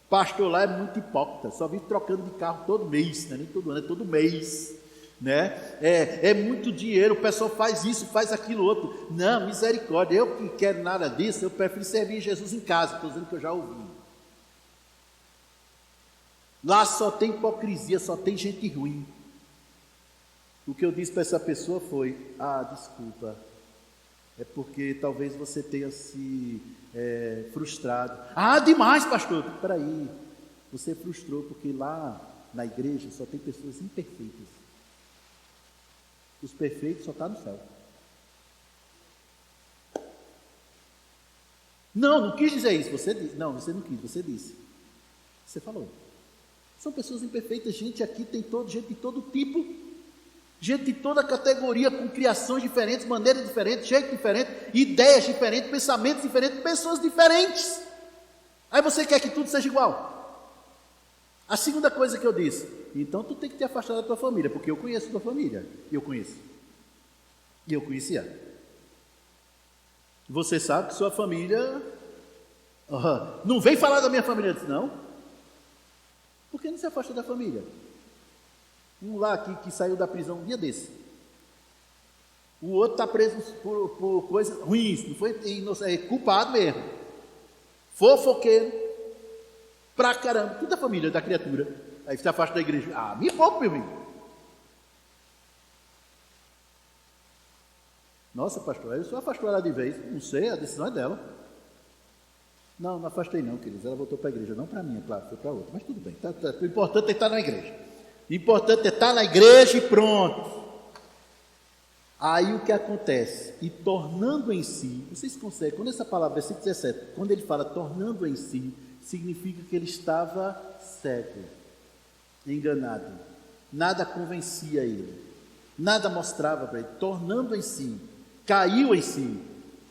Pastor lá é muito hipócrita, só vive trocando de carro todo mês, né? Nem todo ano, é todo mês, né? É muito dinheiro, o pessoal faz isso, faz aquilo outro. Não, misericórdia, eu que quero nada disso, eu prefiro servir Jesus em casa, estou dizendo que eu já ouvi. Lá só tem hipocrisia, só tem gente ruim. O que eu disse para essa pessoa foi: desculpa, é porque talvez você tenha se frustrado. Demais, pastor. Espera aí, você frustrou porque lá na igreja só tem pessoas imperfeitas. Os perfeitos só estão no céu. Não quis dizer isso. Você disse. Não, você não quis, você disse. Você falou. São pessoas imperfeitas. Gente aqui tem gente de todo tipo. Gente de toda categoria, com criações diferentes, maneiras diferentes, jeito diferente, ideias diferentes, pensamentos diferentes, pessoas diferentes. Aí você quer que tudo seja igual. A segunda coisa que eu disse: então tu tem que te afastar da tua família, porque eu conheço a tua família. Eu conheço. E eu conhecia. Você sabe que sua família... não vem falar da minha família. Eu disse: não. Por que não se afasta da família? Um lá que saiu da prisão um dia desse. O outro está preso por coisas ruins, não foi é culpado mesmo. Fofoqueiro, pra caramba, tudo da família, da criatura. Aí se afasta da igreja. Me poupa, meu amigo. Nossa, pastor, eu só afastou ela de vez. Não sei, a decisão é dela. Não afastei não, queridos. Ela voltou para a igreja, não para mim, é claro, foi para outra. Mas tudo bem, o importante é estar na igreja. O importante é estar na igreja e pronto. Aí o que acontece? E tornando em si, vocês conseguem, quando essa palavra, versículo 17, quando ele fala tornando em si, significa que ele estava cego, enganado. Nada convencia ele, nada mostrava para ele. Tornando em si, caiu em si,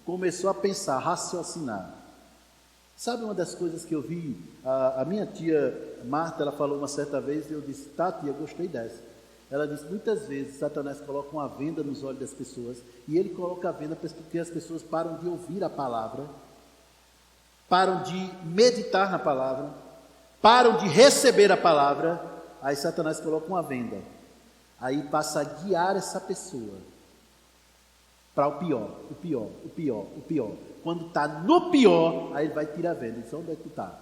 começou a pensar, raciocinar. Sabe uma das coisas que eu vi, a minha tia Marta, ela falou uma certa vez, e eu disse: tia, gostei dessa. Ela disse: muitas vezes Satanás coloca uma venda nos olhos das pessoas, e ele coloca a venda porque as pessoas param de ouvir a palavra, param de meditar na palavra, param de receber a palavra. Aí Satanás coloca uma venda, aí passa a guiar essa pessoa para o pior. Quando está no pior, aí ele vai tirar a venda. Diz: onde é que tu está?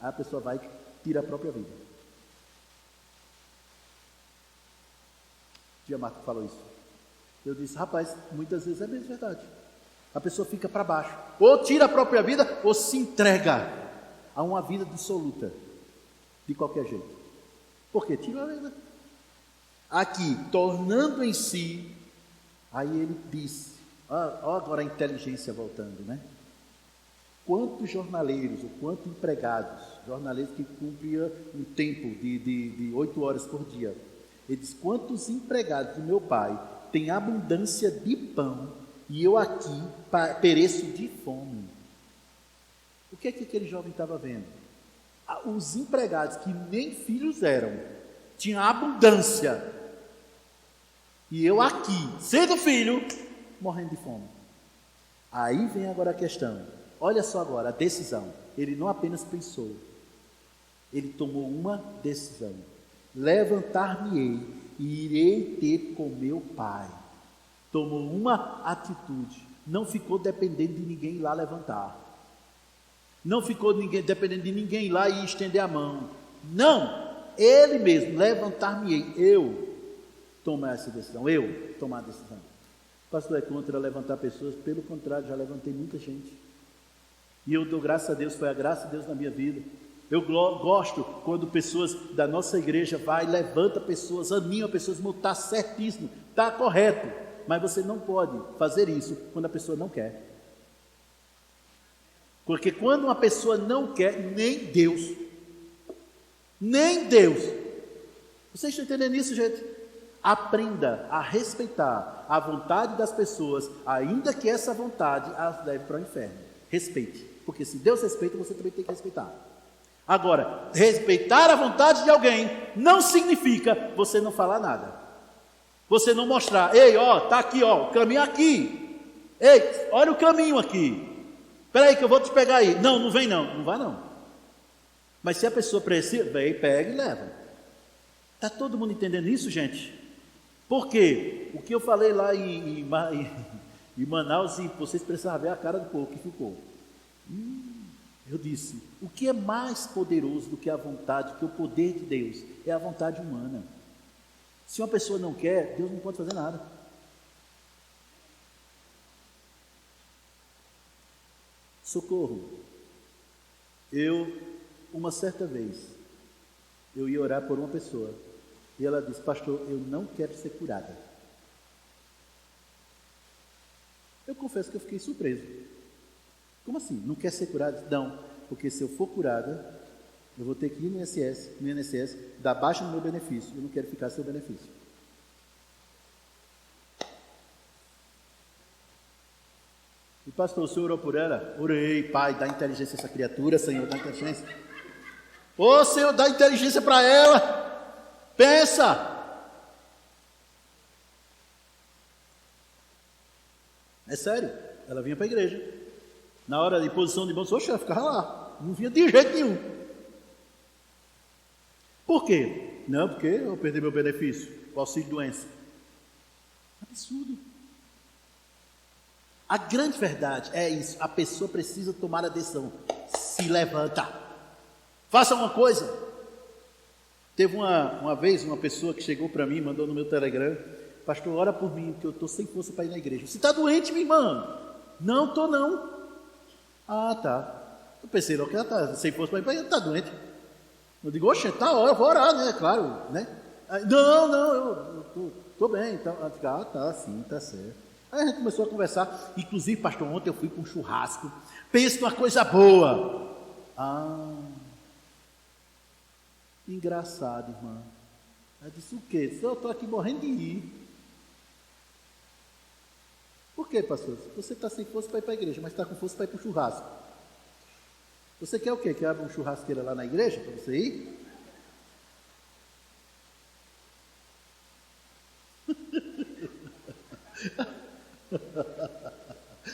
Aí a pessoa vai e tira a própria vida. Tia Marta falou isso. Eu disse: rapaz, muitas vezes é mesmo verdade. A pessoa fica para baixo. Ou tira a própria vida, ou se entrega a uma vida dissoluta. De qualquer jeito. Por quê? Tira a vida. Aqui, tornando em si, aí ele disse: agora a inteligência voltando, né? Quantos jornaleiros, ou quantos empregados, jornaleiros que cumpriam um tempo de 8 horas por dia, ele diz: quantos empregados do meu pai têm abundância de pão, e eu aqui pereço de fome? O que é que aquele jovem estava vendo? Os empregados, que nem filhos eram, tinham abundância. E eu aqui, sendo filho, morrendo de fome. Aí vem agora a questão. Olha só agora, a decisão. Ele não apenas pensou, ele tomou uma decisão. Levantar-me-ei e irei ter com meu pai. Tomou uma atitude. Não ficou dependendo de ninguém ir lá levantar. Não ficou dependendo de ninguém ir lá e estender a mão. Não, ele mesmo, levantar-me-ei. Eu tomar essa decisão, eu tomar a decisão. O pastor é contra levantar pessoas, pelo contrário, já levantei muita gente. E eu dou graças a Deus, foi a graça de Deus na minha vida. Eu gosto quando pessoas da nossa igreja vai, levanta pessoas, anima pessoas, está certíssimo, está correto. Mas você não pode fazer isso quando a pessoa não quer. Porque quando uma pessoa não quer, nem Deus. Vocês estão entendendo isso, gente? Aprenda a respeitar a vontade das pessoas, ainda que essa vontade as leve para o inferno. Respeite, porque se Deus respeita, você também tem que respeitar. Agora, respeitar a vontade de alguém não significa você não falar nada. Você não mostrar, ei, ó, tá aqui, ó, o caminho aqui. Ei, olha o caminho aqui. Espera aí que eu vou te pegar aí. Não, não vem não, não vai não. Mas se a pessoa precisa, vem, pega e leva. Está todo mundo entendendo isso, gente? Por quê? O que eu falei lá em Manaus, e vocês precisavam ver a cara do povo que ficou. Eu disse, o que é mais poderoso do que a vontade, que o poder de Deus, é a vontade humana. Se uma pessoa não quer, Deus não pode fazer nada. Socorro. Uma certa vez, eu ia orar por uma pessoa, e ela disse, pastor, eu não quero ser curada. Eu confesso que eu fiquei surpreso. Como assim? Não quer ser curada? Não, porque se eu for curada, eu vou ter que ir no INSS, dar baixa no meu benefício. Eu não quero ficar sem o benefício. E pastor, o senhor orou por ela? Orei, pai, dá inteligência a essa criatura, Senhor, dá inteligência. Ô Senhor, dá inteligência para ela. Pensa. É sério, ela vinha para a igreja. Na hora de imposição de mãos, ela ficava lá. Não vinha de jeito nenhum. Por quê? Não, porque eu perdi meu benefício, o auxílio doença. Absurdo. A grande verdade é isso. A pessoa precisa tomar a decisão. Se levanta. Faça uma coisa. Teve uma vez uma pessoa que chegou para mim, mandou no meu Telegram, pastor, ora por mim, porque eu estou sem força para ir na igreja. Você está doente, minha irmã? Não, estou não. Ah, tá. Eu pensei, não, que ela está sem força para ir, ela está doente. Eu digo, oxe, tá, eu vou orar, né? Claro, né? Não, eu estou bem. Então, ela tá, sim, tá certo. Aí a gente começou a conversar. Inclusive, pastor, ontem eu fui para um churrasco. Pensa numa coisa boa. Engraçado, irmã. Ela disse, o quê? Eu estou aqui morrendo de rir. Por quê, pastor? Você está sem força para ir para a igreja, mas está com força para ir para o churrasco. Você quer o quê? Quer abrir uma churrasqueira lá na igreja para você ir?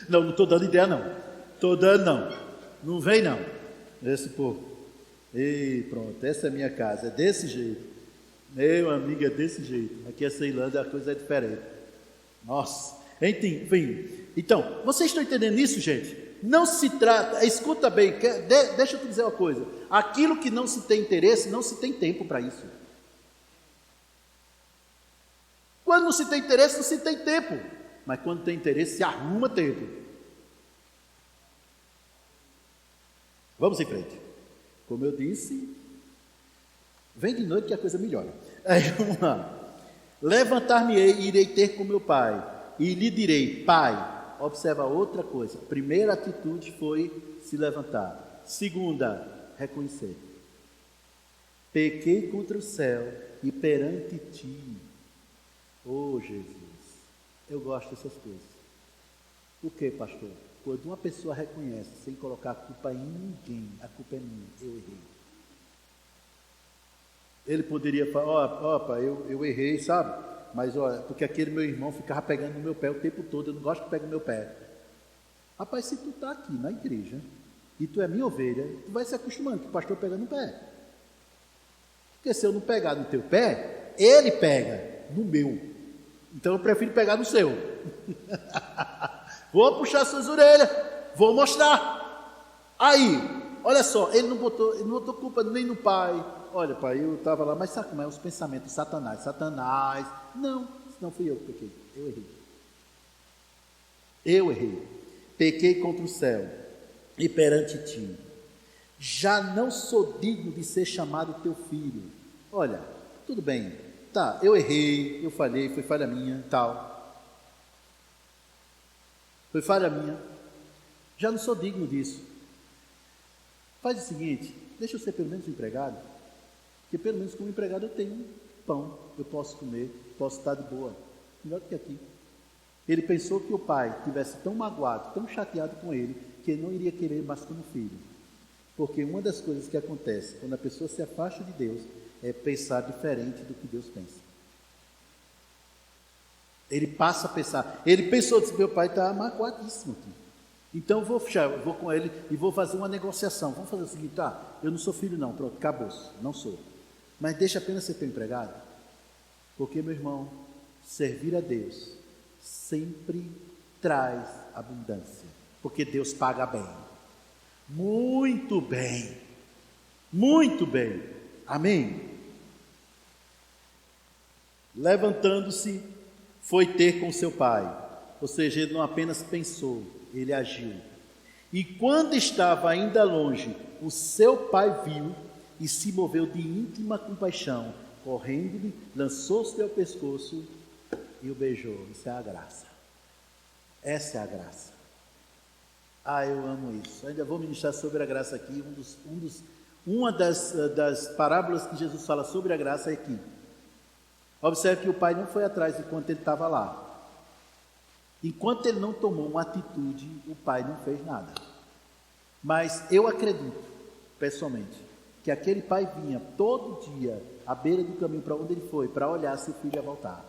Não estou dando ideia não. Estou dando não. Não vem não. Esse povo. E pronto, essa é a minha casa. É desse jeito. Meu amigo, é desse jeito. Aqui é Ceilândia, a coisa é diferente. Nossa. Enfim. Então, vocês estão entendendo isso, gente? Não se trata, escuta bem, deixa eu te dizer uma coisa. Aquilo que não se tem interesse, não se tem tempo para isso. Quando não se tem interesse, não se tem tempo. Mas quando tem interesse, se arruma tempo. Vamos em frente. Como eu disse, vem de noite que a coisa melhora. Aí, vamos lá. Levantar-me-ei e irei ter com meu pai, e lhe direi, pai. Observa outra coisa. Primeira atitude foi se levantar. Segunda, reconhecer. Pequei contra o céu e perante ti. Oh, Jesus. Eu gosto dessas coisas. O que, pastor? Quando uma pessoa reconhece, sem colocar a culpa em ninguém, a culpa é minha, eu errei. Ele poderia falar, pai, eu errei, sabe? Mas, porque aquele meu irmão ficava pegando no meu pé o tempo todo, eu não gosto que pegue no meu pé. Rapaz, se tu está aqui na igreja, e tu é minha ovelha, tu vai se acostumando que o pastor pega no pé. Porque se eu não pegar no teu pé, ele pega no meu. Então eu prefiro pegar no seu. Vou puxar suas orelhas, vou mostrar. Aí, olha só, ele não botou culpa nem no pai. Olha, pai, eu estava lá, mas sabe como é os pensamentos? Satanás. Não, não fui eu que pequei, eu errei. Pequei contra o céu e perante ti. Já não sou digno de ser chamado teu filho. Olha, tudo bem, tá, eu errei, eu falhei, foi falha minha, tal. Foi falha minha. Já não sou digno disso. Faz o seguinte, deixa eu ser pelo menos um empregado, porque pelo menos como empregado eu tenho pão, eu posso comer, posso estar de boa, melhor do que aqui. Ele pensou que o pai estivesse tão magoado, tão chateado com ele, que ele não iria querer mais como filho. Porque uma das coisas que acontece quando a pessoa se afasta de Deus é pensar diferente do que Deus pensa. Ele passa a pensar, ele pensou, disse, meu pai está magoadíssimo aqui. Então eu vou com ele e vou fazer uma negociação. Vamos fazer o seguinte, eu não sou filho não, pronto, acabou, não sou. Mas deixa apenas ser teu empregado. Porque, meu irmão, servir a Deus sempre traz abundância. Porque Deus paga bem. Muito bem. Muito bem. Amém? Levantando-se, foi ter com seu pai. Ou seja, ele não apenas pensou, ele agiu. E quando estava ainda longe, o seu pai viu e se moveu de íntima compaixão, correndo-lhe, lançou-se ao pescoço e o beijou. Isso é a graça. Essa é a graça. Eu amo isso. Ainda vou ministrar sobre a graça aqui. Uma das parábolas que Jesus fala sobre a graça é aqui. Observe que o pai não foi atrás enquanto ele estava lá. Enquanto ele não tomou uma atitude, o pai não fez nada. Mas eu acredito, pessoalmente, que aquele pai vinha todo dia à beira do caminho para onde ele foi, para olhar se o filho ia voltar.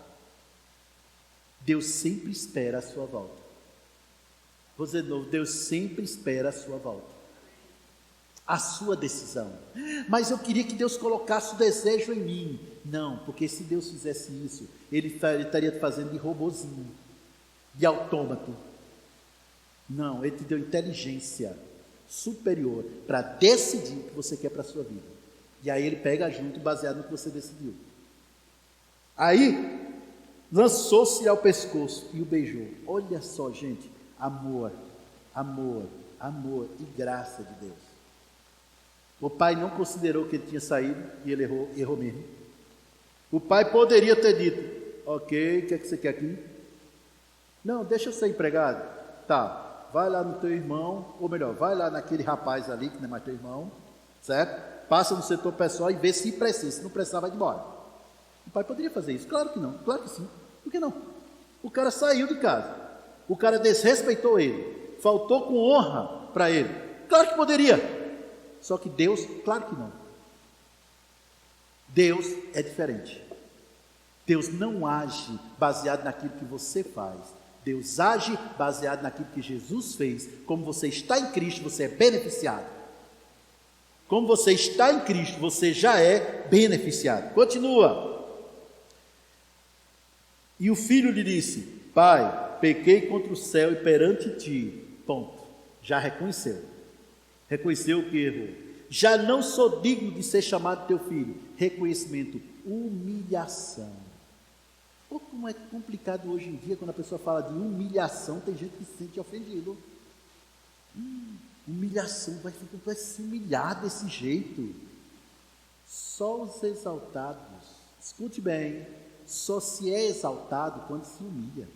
Deus sempre espera a sua volta. Vou dizer de novo, Deus sempre espera a sua volta. A sua decisão. Mas eu queria que Deus colocasse o desejo em mim. Não, porque se Deus fizesse isso, ele estaria fazendo de robozinho, de autômato. Não, ele te deu inteligência superior para decidir o que você quer para a sua vida. E aí ele pega junto, baseado no que você decidiu. Aí, lançou-se ao pescoço e o beijou. Olha só, gente, amor e graça de Deus. O pai não considerou que ele tinha saído e ele errou mesmo. O pai poderia ter dito, ok, o que é que você quer aqui? Não, deixa eu ser empregado. Tá, vai lá no teu irmão, ou melhor, vai lá naquele rapaz ali, que não é mais teu irmão, certo? Passa no setor pessoal e vê se precisa, se não precisar vai embora. O pai poderia fazer isso? Claro que não, claro que sim. Por que não? O cara saiu de casa, o cara desrespeitou ele, faltou com honra para ele. Claro que poderia. Só que Deus, claro que não. Deus é diferente. Deus não age baseado naquilo que você faz. Deus age baseado naquilo que Jesus fez. Como você está em Cristo, você é beneficiado. Como você está em Cristo, você já é beneficiado. Continua. E o filho lhe disse, pai, pequei contra o céu e perante ti. Ponto. Já reconheceu. Reconheceu o que errou. Já não sou digno de ser chamado teu filho. Reconhecimento, humilhação. Pô, como é complicado hoje em dia, quando a pessoa fala de humilhação, tem gente que se sente ofendido. Humilhação, vai se humilhar desse jeito. Só os exaltados, escute bem, só se é exaltado quando se humilha.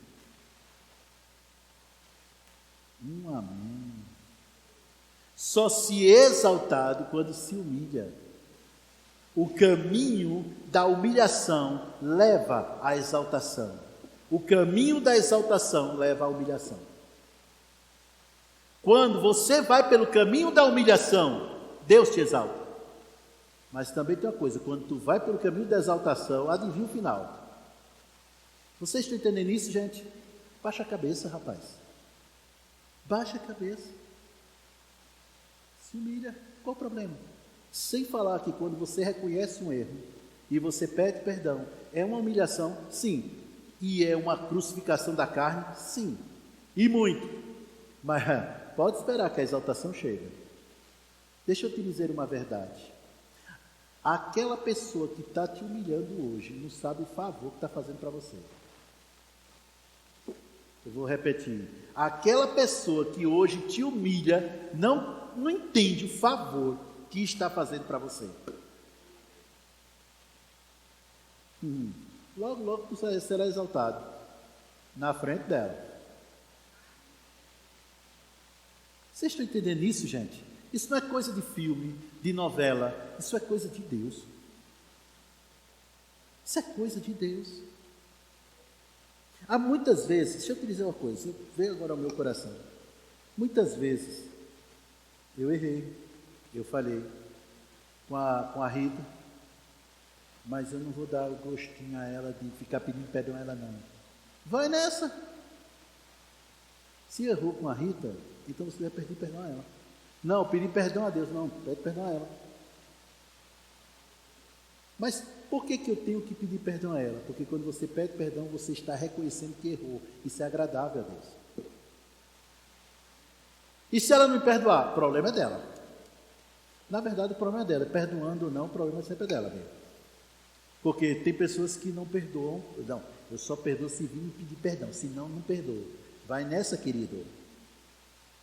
Amém. Só se é exaltado quando se humilha. O caminho da humilhação leva à exaltação. O caminho da exaltação leva à humilhação. quando você vai pelo caminho da humilhação, Deus te exalta. Mas também tem uma coisa, quando tu vai pelo caminho da exaltação, adivinha o final. Vocês estão entendendo isso, gente? Baixa a cabeça, rapaz. Baixa a cabeça. Se humilha. Qual o problema? Sem falar que quando você reconhece um erro e você pede perdão, é uma humilhação? Sim. E é uma crucificação da carne? Sim. E muito. Mas pode esperar que a exaltação chegue. Deixa eu te dizer uma verdade. Aquela pessoa que está te humilhando hoje não sabe o favor que está fazendo para você. Eu vou repetir. Aquela pessoa que hoje te humilha não entende o favor que está fazendo para você. Logo, logo tu será exaltado na frente dela. Vocês estão entendendo isso, gente? Isso não é coisa de filme, de novela. Isso é coisa de Deus. Isso é coisa de Deus. Há muitas vezes, deixa eu te dizer uma coisa, veio agora ao meu coração. Muitas vezes eu errei, eu falhei com a Rita, mas eu não vou dar o gostinho a ela de ficar pedindo perdão a ela, não. Vai nessa. Se errou com a Rita, então você vai pedir perdão a ela. Não, pedir perdão a Deus, não, pede perdão a ela. Mas por que eu tenho que pedir perdão a ela? Porque quando você pede perdão, você está reconhecendo que errou. Isso é agradável a Deus. E se ela não me perdoar? O problema é dela. Na verdade, o problema é dela. Perdoando ou não, o problema sempre é dela mesmo. Porque tem pessoas que não perdoam. Não, eu só perdoo se vir me pedir perdão. Se não, não perdoo. Vai nessa, querido.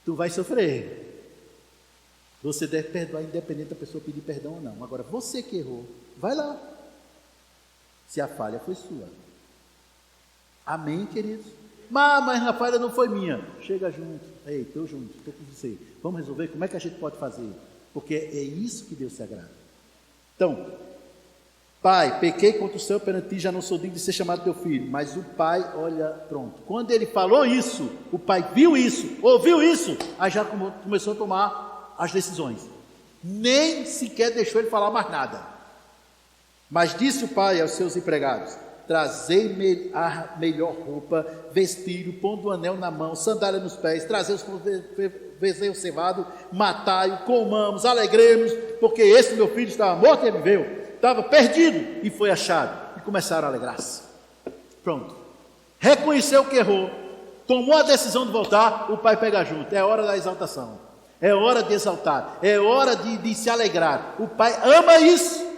Tu vai sofrer. Você deve perdoar independente da pessoa pedir perdão ou não. Agora, você que errou, vai lá. Se a falha foi sua. Amém, queridos? Mas a falha não foi minha. Chega junto. Ei, estou junto, estou com você. Vamos resolver como é que a gente pode fazer. Porque é isso que Deus se agrada. Então, pai, pequei contra o Senhor perante ti, já não sou digno de ser chamado teu filho. Mas o pai, olha, pronto. Quando ele falou isso, o pai viu isso, ouviu isso, aí já começou a tomar as decisões. Nem sequer deixou ele falar mais nada. Mas disse o pai aos seus empregados: trazei-me a melhor roupa, vestir-o, pondo o anel na mão, sandália nos pés, trazei os bezerros cevados, matai-o, comamos, alegremos, porque esse meu filho estava morto e viveu, estava perdido e foi achado. E começaram a alegrar-se. Pronto. Reconheceu que errou, tomou a decisão de voltar, o pai pega junto. É hora da exaltação. É hora de exaltar, é hora de se alegrar. O pai ama isso.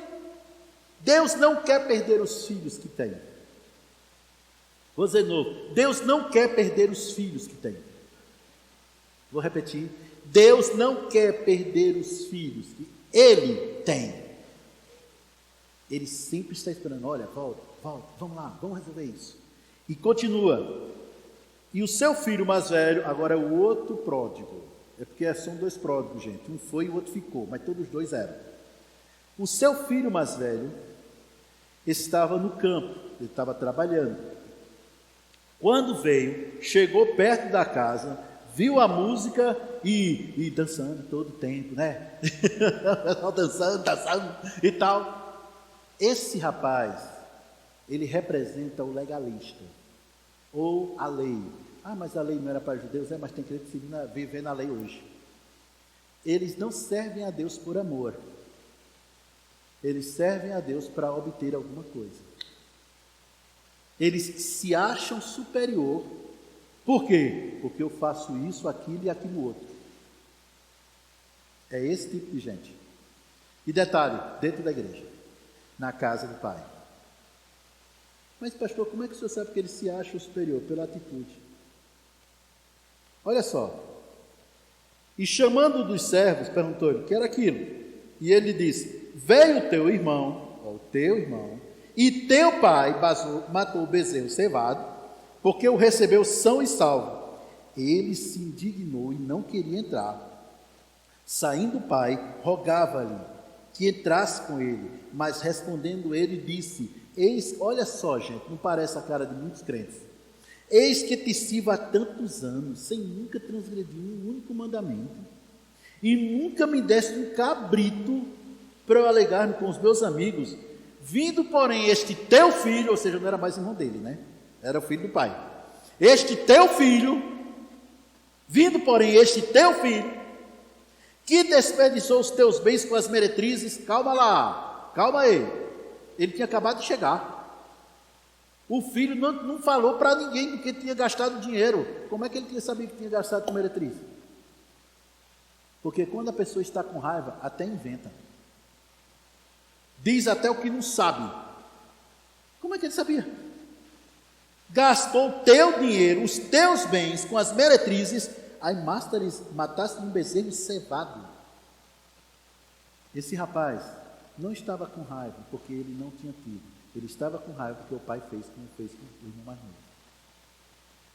Deus não quer perder os filhos que tem. Vou dizer de novo, Deus não quer perder os filhos que tem. Vou repetir, Deus não quer perder os filhos que Ele tem. Ele sempre está esperando, olha, volta, vamos lá, vamos resolver isso. E continua, e o seu filho mais velho, agora é o outro pródigo. É porque são dois pródigos, gente. Um foi e o outro ficou, mas todos os dois eram. O seu filho mais velho estava no campo, ele estava trabalhando. Quando veio, chegou perto da casa, viu a música e dançando todo o tempo, né? dançando e tal. Esse rapaz, ele representa o legalista, ou a lei. Ah, mas a lei não era para judeus, mas tem crente que viver na lei hoje. Eles não servem a Deus por amor. Eles servem a Deus para obter alguma coisa. Eles se acham superior. Por quê? Porque eu faço isso, aquilo e aquilo outro. É esse tipo de gente. E detalhe, dentro da igreja, na casa do Pai. Mas pastor, como é que o senhor sabe que eles se acham superior? Pela atitude. Olha só, e chamando dos servos, perguntou-lhe o que era aquilo, e ele disse: veio o teu irmão, e teu pai matou o bezerro cevado, porque o recebeu são e salvo. Ele se indignou e não queria entrar. Saindo o pai, rogava-lhe que entrasse com ele, mas respondendo ele disse: olha só, gente, não parece a cara de muitos crentes. Eis que te sirvo há tantos anos, sem nunca transgredir um único mandamento, e nunca me deste um cabrito para eu alegar-me com os meus amigos, vindo, porém, este teu filho, ou seja, não era mais irmão dele, né? Era o filho do pai. Este teu filho, vindo, porém, este teu filho, que desperdiçou os teus bens com as meretrizes, calma lá, calma aí, ele tinha acabado de chegar. O filho não falou para ninguém do que tinha gastado dinheiro. Como é que ele tinha sabido que tinha gastado com meretriz? Porque quando a pessoa está com raiva, até inventa. Diz até o que não sabe. Como é que ele sabia? Gastou o teu dinheiro, os teus bens com as meretrizes, aí mataste um bezerro cevado. Esse rapaz não estava com raiva porque ele não tinha tido. Ele estava com raiva porque o pai fez como fez com o irmão mais novo.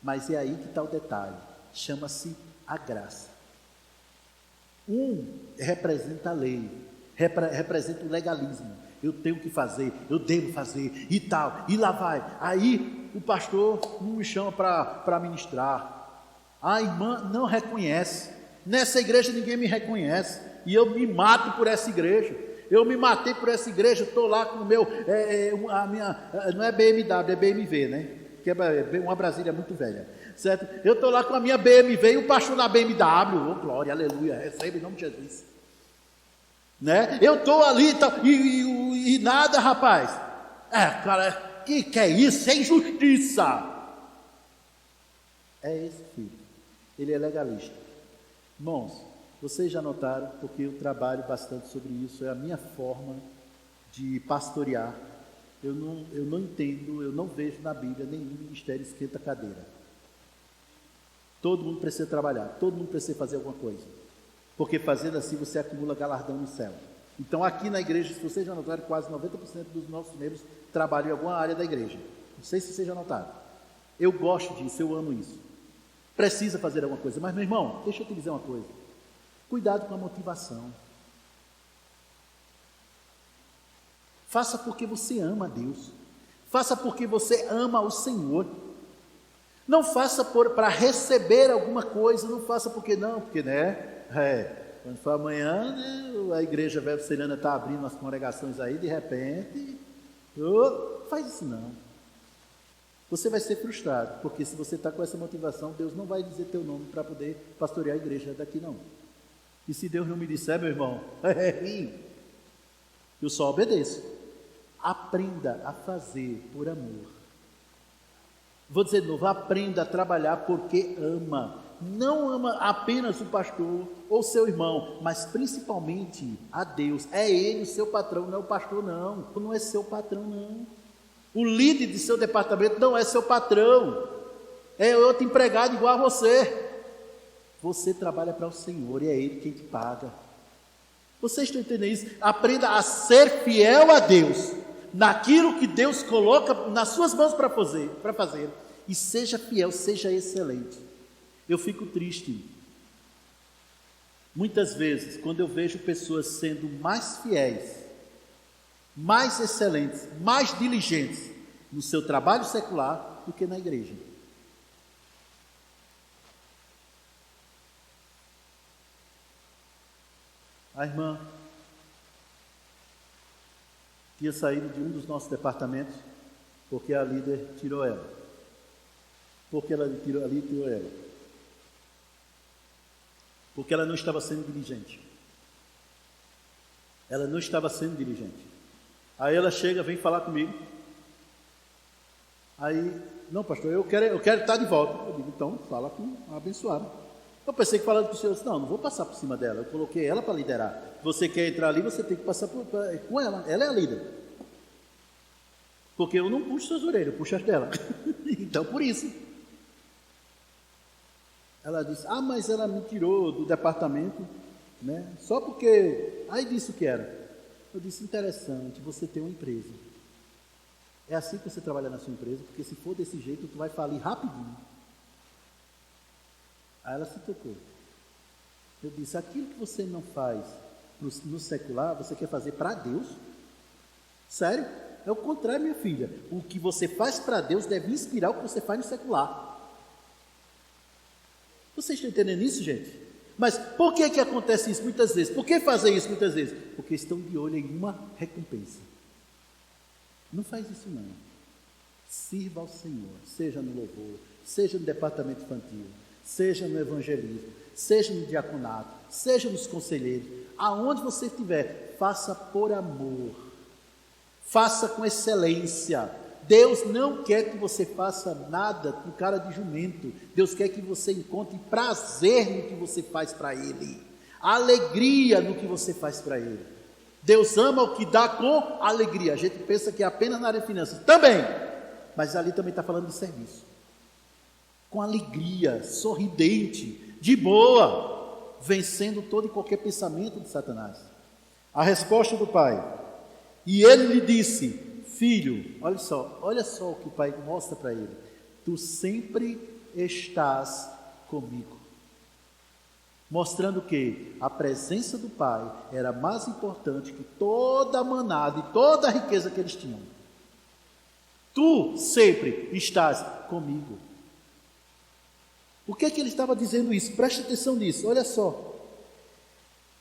Mas é aí que está o detalhe. Chama-se a graça. Um representa a lei, representa o legalismo. Eu tenho que fazer, eu devo fazer e tal. E lá vai. Aí o pastor não me chama para ministrar. A irmã não reconhece. Nessa igreja ninguém me reconhece. E eu me mato por essa igreja. Eu me matei por essa igreja, estou lá com o meu, não é BMW, é BMW, né? Que é uma Brasília muito velha, certo? Eu estou lá com a minha BMW e o pastor na BMW, oh glória, aleluia, recebe em nome de Jesus. Né? Eu estou ali e nada, rapaz. Cara, que é isso? É injustiça. É esse filho, ele é legalista. Irmãos, vocês já notaram, porque eu trabalho bastante sobre isso, é a minha forma de pastorear. Eu não entendo, eu não vejo na Bíblia nenhum ministério esquenta cadeira. Todo mundo precisa trabalhar, todo mundo precisa fazer alguma coisa. Porque fazendo assim você acumula galardão no céu. Então aqui na igreja, se vocês já notaram, quase 90% dos nossos membros trabalham em alguma área da igreja. Não sei se vocês já notaram. Eu gosto disso, eu amo isso. Precisa fazer alguma coisa. Mas meu irmão, deixa eu te dizer uma coisa. Cuidado com a motivação. Faça porque você ama a Deus. Faça porque você ama o Senhor. Não faça para receber alguma coisa. Não faça porque né? Quando for amanhã, né, a igreja Verbo-Serana está abrindo as congregações aí, de repente. Faz isso não. Você vai ser frustrado, porque se você está com essa motivação, Deus não vai dizer teu nome para poder pastorear a igreja daqui não. E se Deus não me disser, meu irmão, eu só obedeço. Aprenda a fazer por amor. Vou dizer de novo, aprenda a trabalhar porque ama. Não ama apenas o pastor ou seu irmão, mas principalmente a Deus. É ele o seu patrão, não é o pastor não. Não é seu patrão não. O líder de seu departamento não é seu patrão. É outro empregado igual a você. Você trabalha para o Senhor e é Ele quem te paga. Vocês estão entendendo isso? Aprenda a ser fiel a Deus, naquilo que Deus coloca nas suas mãos para fazer. E seja fiel, seja excelente. Eu fico triste. Muitas vezes, quando eu vejo pessoas sendo mais fiéis, mais excelentes, mais diligentes no seu trabalho secular do que na igreja. A irmã tinha saído de um dos nossos departamentos porque a líder tirou ela. Porque ela tirou ela. Porque ela não estava sendo diligente. Ela não estava sendo diligente. Aí ela chega, vem falar comigo. Aí, não pastor, eu quero estar de volta. Eu digo, então fala com a abençoada. Eu pensei que falando para o senhor, não vou passar por cima dela, eu coloquei ela para liderar. Você quer entrar ali, você tem que passar com ela é a líder. Porque eu não puxo suas orelhas, eu puxo as dela. Então, por isso. Ela disse, mas ela me tirou do departamento, né? Só porque, aí disse o que era. Eu disse, interessante, você tem uma empresa. É assim que você trabalha na sua empresa, porque se for desse jeito, tu vai falir rapidinho. Aí ela se tocou. Eu disse, aquilo que você não faz no secular, você quer fazer para Deus? Sério? É o contrário, minha filha. O que você faz para Deus deve inspirar o que você faz no secular. Vocês estão entendendo isso, gente? Mas por que acontece isso muitas vezes? Por que fazer isso muitas vezes? Porque estão de olho em uma recompensa. Não faz isso não. Sirva ao Senhor, seja no louvor, seja no departamento infantil, seja no evangelismo, seja no diaconato, seja nos conselheiros, aonde você estiver, faça por amor, faça com excelência. Deus não quer que você faça nada com cara de jumento. Deus quer que você encontre prazer no que você faz para Ele, alegria no que você faz para Ele. Deus ama o que dá com alegria. A gente pensa que é apenas na área de finanças, também, mas ali também está falando de serviço, com alegria, sorridente, de boa, vencendo todo e qualquer pensamento de Satanás. A resposta do pai: e ele lhe disse: filho, olha só o que o pai mostra para ele: tu sempre estás comigo. Mostrando que a presença do pai era mais importante que toda a manada e toda a riqueza que eles tinham. Tu sempre estás comigo. Por que ele estava dizendo isso? Preste atenção nisso, olha só.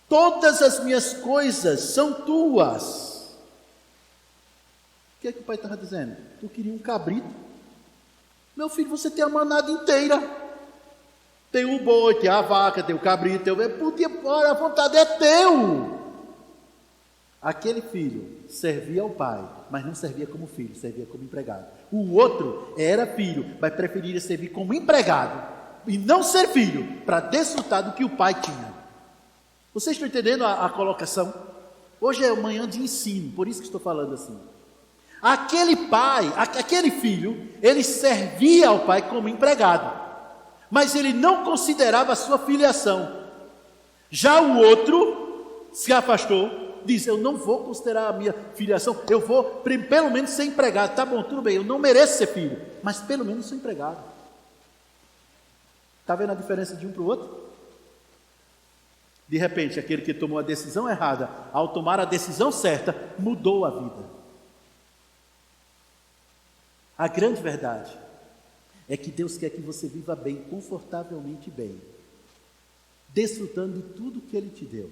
Todas as minhas coisas são tuas. O que o pai estava dizendo? Tu queria um cabrito? Meu filho, você tem a manada inteira. Tem o boi, tem a vaca, tem o cabrito, tem o... Olha, a vontade é teu. Aquele filho servia ao pai, mas não servia como filho, servia como empregado. O outro era filho, mas preferia servir como empregado e não ser filho, para desfrutar do que o pai tinha. Vocês estão entendendo a colocação? Hoje é manhã de ensino, por isso que estou falando assim. Aquele pai, aquele filho, ele servia ao pai como empregado, mas ele não considerava a sua filiação. Já o outro se afastou, diz: eu não vou considerar a minha filiação, eu vou pelo menos ser empregado. Tá bom, tudo bem, eu não mereço ser filho, mas pelo menos sou empregado. Está vendo a diferença de um para o outro? De repente, aquele que tomou a decisão errada, ao tomar a decisão certa, mudou a vida. A grande verdade é que Deus quer que você viva bem, confortavelmente bem, desfrutando de tudo que Ele te deu,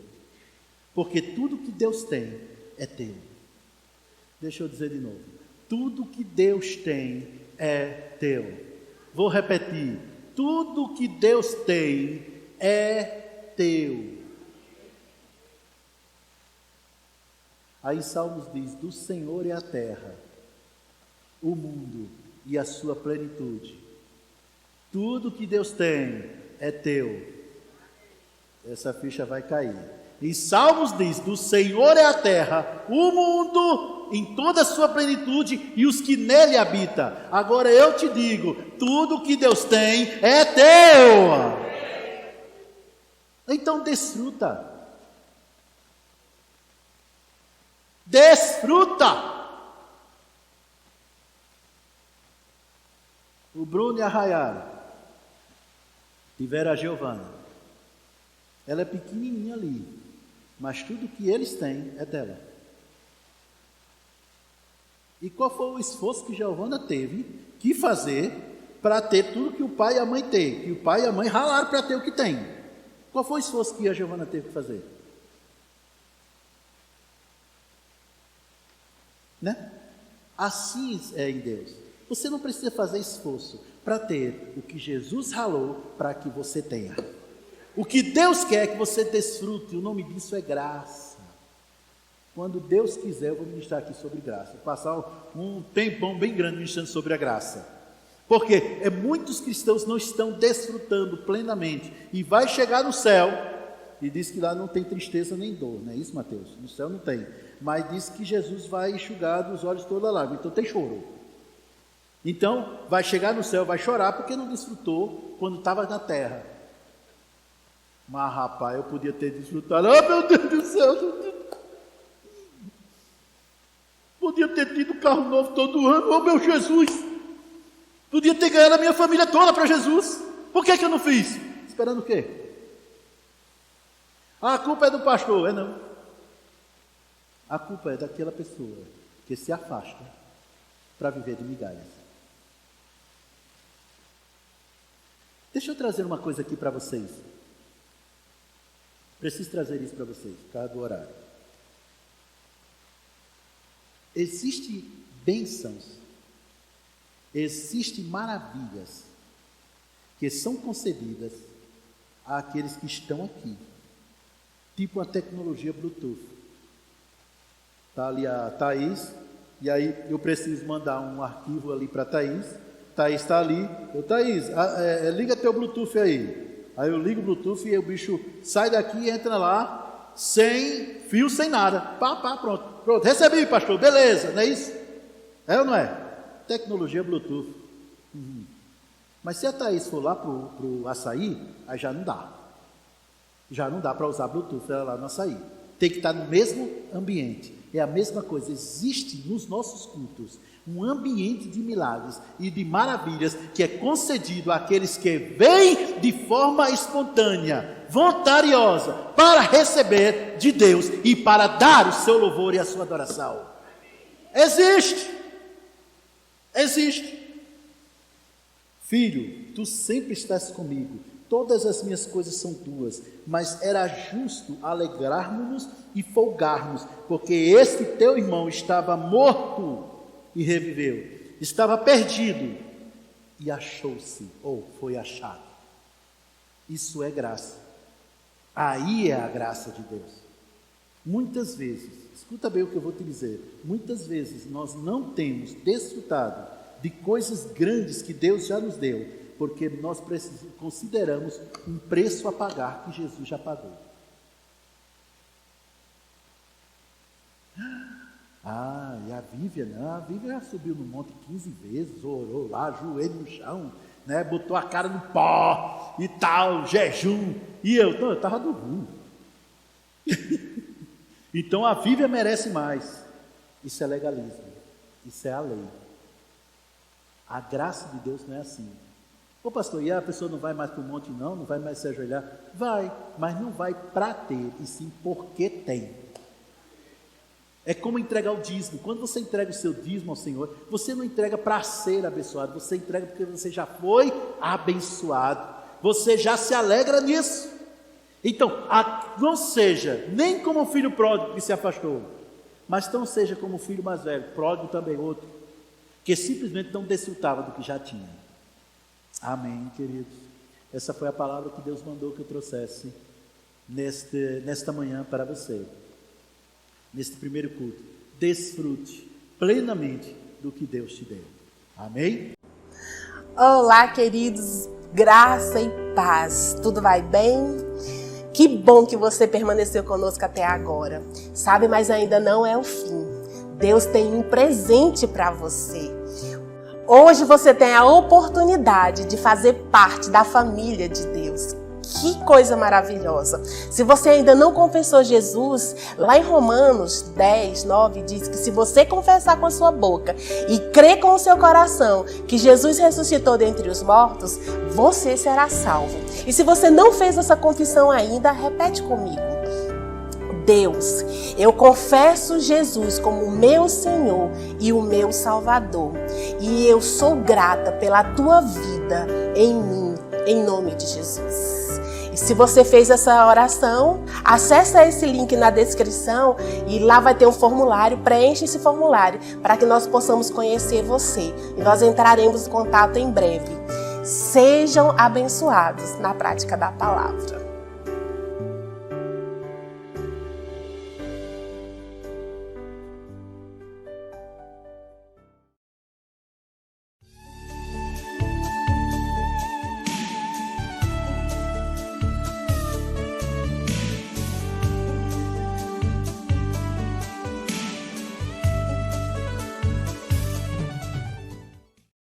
porque tudo que Deus tem é teu. Deixa eu dizer de novo: tudo que Deus tem é teu. Vou repetir: tudo que Deus tem é teu. Aí Salmos diz: do Senhor é a terra, o mundo e a sua plenitude. Tudo que Deus tem é teu. Essa ficha vai cair. E Salmos diz: do Senhor é a terra, o mundo em toda a sua plenitude e os que nele habitam. Agora eu te digo: tudo que Deus tem é teu. Então desfruta. Desfruta. O Bruno e a Rayara tiveram a Giovana. Ela é pequenininha ali, mas tudo que eles têm é dela. E qual foi o esforço que Giovana teve que fazer para ter tudo que o pai e a mãe têm? Que o pai e a mãe ralaram para ter o que tem. Qual foi o esforço que a Giovana teve que fazer? Né? Assim é em Deus. Você não precisa fazer esforço para ter o que Jesus ralou para que você tenha. O que Deus quer é que você desfrute. O nome disso é graça. Quando Deus quiser, eu vou ministrar aqui sobre graça. Vou passar um tempão bem grande ministrando sobre a graça. Porque muitos cristãos não estão desfrutando plenamente. E vai chegar no céu, e diz que lá não tem tristeza nem dor. Não é isso, Mateus? No céu não tem. Mas diz que Jesus vai enxugar dos olhos toda a lágrima. Então tem choro. Então, vai chegar no céu, vai chorar porque não desfrutou quando estava na terra. Mas, rapaz, eu podia ter desfrutado. Oh, meu Deus do céu! Podia ter tido carro novo todo ano. Oh, meu Jesus! Podia ter ganhado a minha família toda para Jesus. Por que eu não fiz? Esperando o quê? A culpa é do pastor. É não. A culpa é daquela pessoa que se afasta para viver de migalhas. Deixa eu trazer uma coisa aqui para vocês. Preciso trazer isso para vocês, por causa do horário. Existem bênçãos, existem maravilhas que são concedidas àqueles que estão aqui. Tipo a tecnologia Bluetooth. Está ali a Thaís, e aí eu preciso mandar um arquivo ali para a Thaís. Thaís está ali. Thaís, liga teu Bluetooth aí. Aí eu ligo o Bluetooth e o bicho sai daqui e entra lá, sem fio, sem nada. Pronto. Recebi, pastor, beleza, não é isso? É ou não é? Tecnologia Bluetooth. Mas se a Thaís for lá pro açaí, aí já não dá. Já não dá para usar Bluetooth lá no açaí. Tem que estar no mesmo ambiente. É a mesma coisa. Existe nos nossos cultos um ambiente de milagres e de maravilhas que é concedido àqueles que vêm de forma espontânea, voluntariosa, para receber de Deus e para dar o seu louvor e a sua adoração. Existe. Filho, tu sempre estás comigo. Todas as minhas coisas são tuas, mas era justo alegrarmos-nos e folgarmos, porque este teu irmão estava morto e reviveu, estava perdido e achou-se, ou foi achado. Isso é graça. Aí é a graça de Deus. Muitas vezes, escuta bem o que eu vou te dizer, muitas vezes nós não temos desfrutado de coisas grandes que Deus já nos deu, porque nós consideramos um preço a pagar que Jesus já pagou. E a Vivian já subiu no monte 15 vezes, orou lá, joelho no chão, né, botou a cara no pó e tal, jejum, e eu estava dormindo. Então a Vivian merece mais. Isso é legalismo, isso é a lei. A graça de Deus não é assim. Ô pastor, e a pessoa não vai mais para o monte não vai mais se ajoelhar? Vai, mas não vai para ter, e sim porque tem. É como entregar o dízimo. Quando você entrega o seu dízimo ao Senhor, você não entrega para ser abençoado, você entrega porque você já foi abençoado, você já se alegra nisso. Então, não seja nem como o filho pródigo que se afastou, mas não seja como o filho mais velho, pródigo também outro, que simplesmente não desfrutava do que já tinha. Amém, queridos? Essa foi a palavra que Deus mandou que eu trouxesse nesta manhã para você, neste primeiro culto. Desfrute plenamente do que Deus te deu. Amém? Olá, queridos, graça e paz, tudo vai bem? Que bom que você permaneceu conosco até agora. Sabe, mas ainda não é o fim. Deus tem um presente para você. Hoje você tem a oportunidade de fazer parte da família de Deus. Que coisa maravilhosa! Se você ainda não confessou Jesus, lá em Romanos 10, 9, diz que se você confessar com a sua boca e crer com o seu coração que Jesus ressuscitou dentre os mortos, você será salvo. E se você não fez essa confissão ainda, repete comigo. Deus, eu confesso Jesus como o meu Senhor e o meu Salvador. E eu sou grata pela tua vida em mim, em nome de Jesus. E se você fez essa oração, acessa esse link na descrição e lá vai ter um formulário, preencha esse formulário para que nós possamos conhecer você. E nós entraremos em contato em breve. Sejam abençoados na prática da palavra.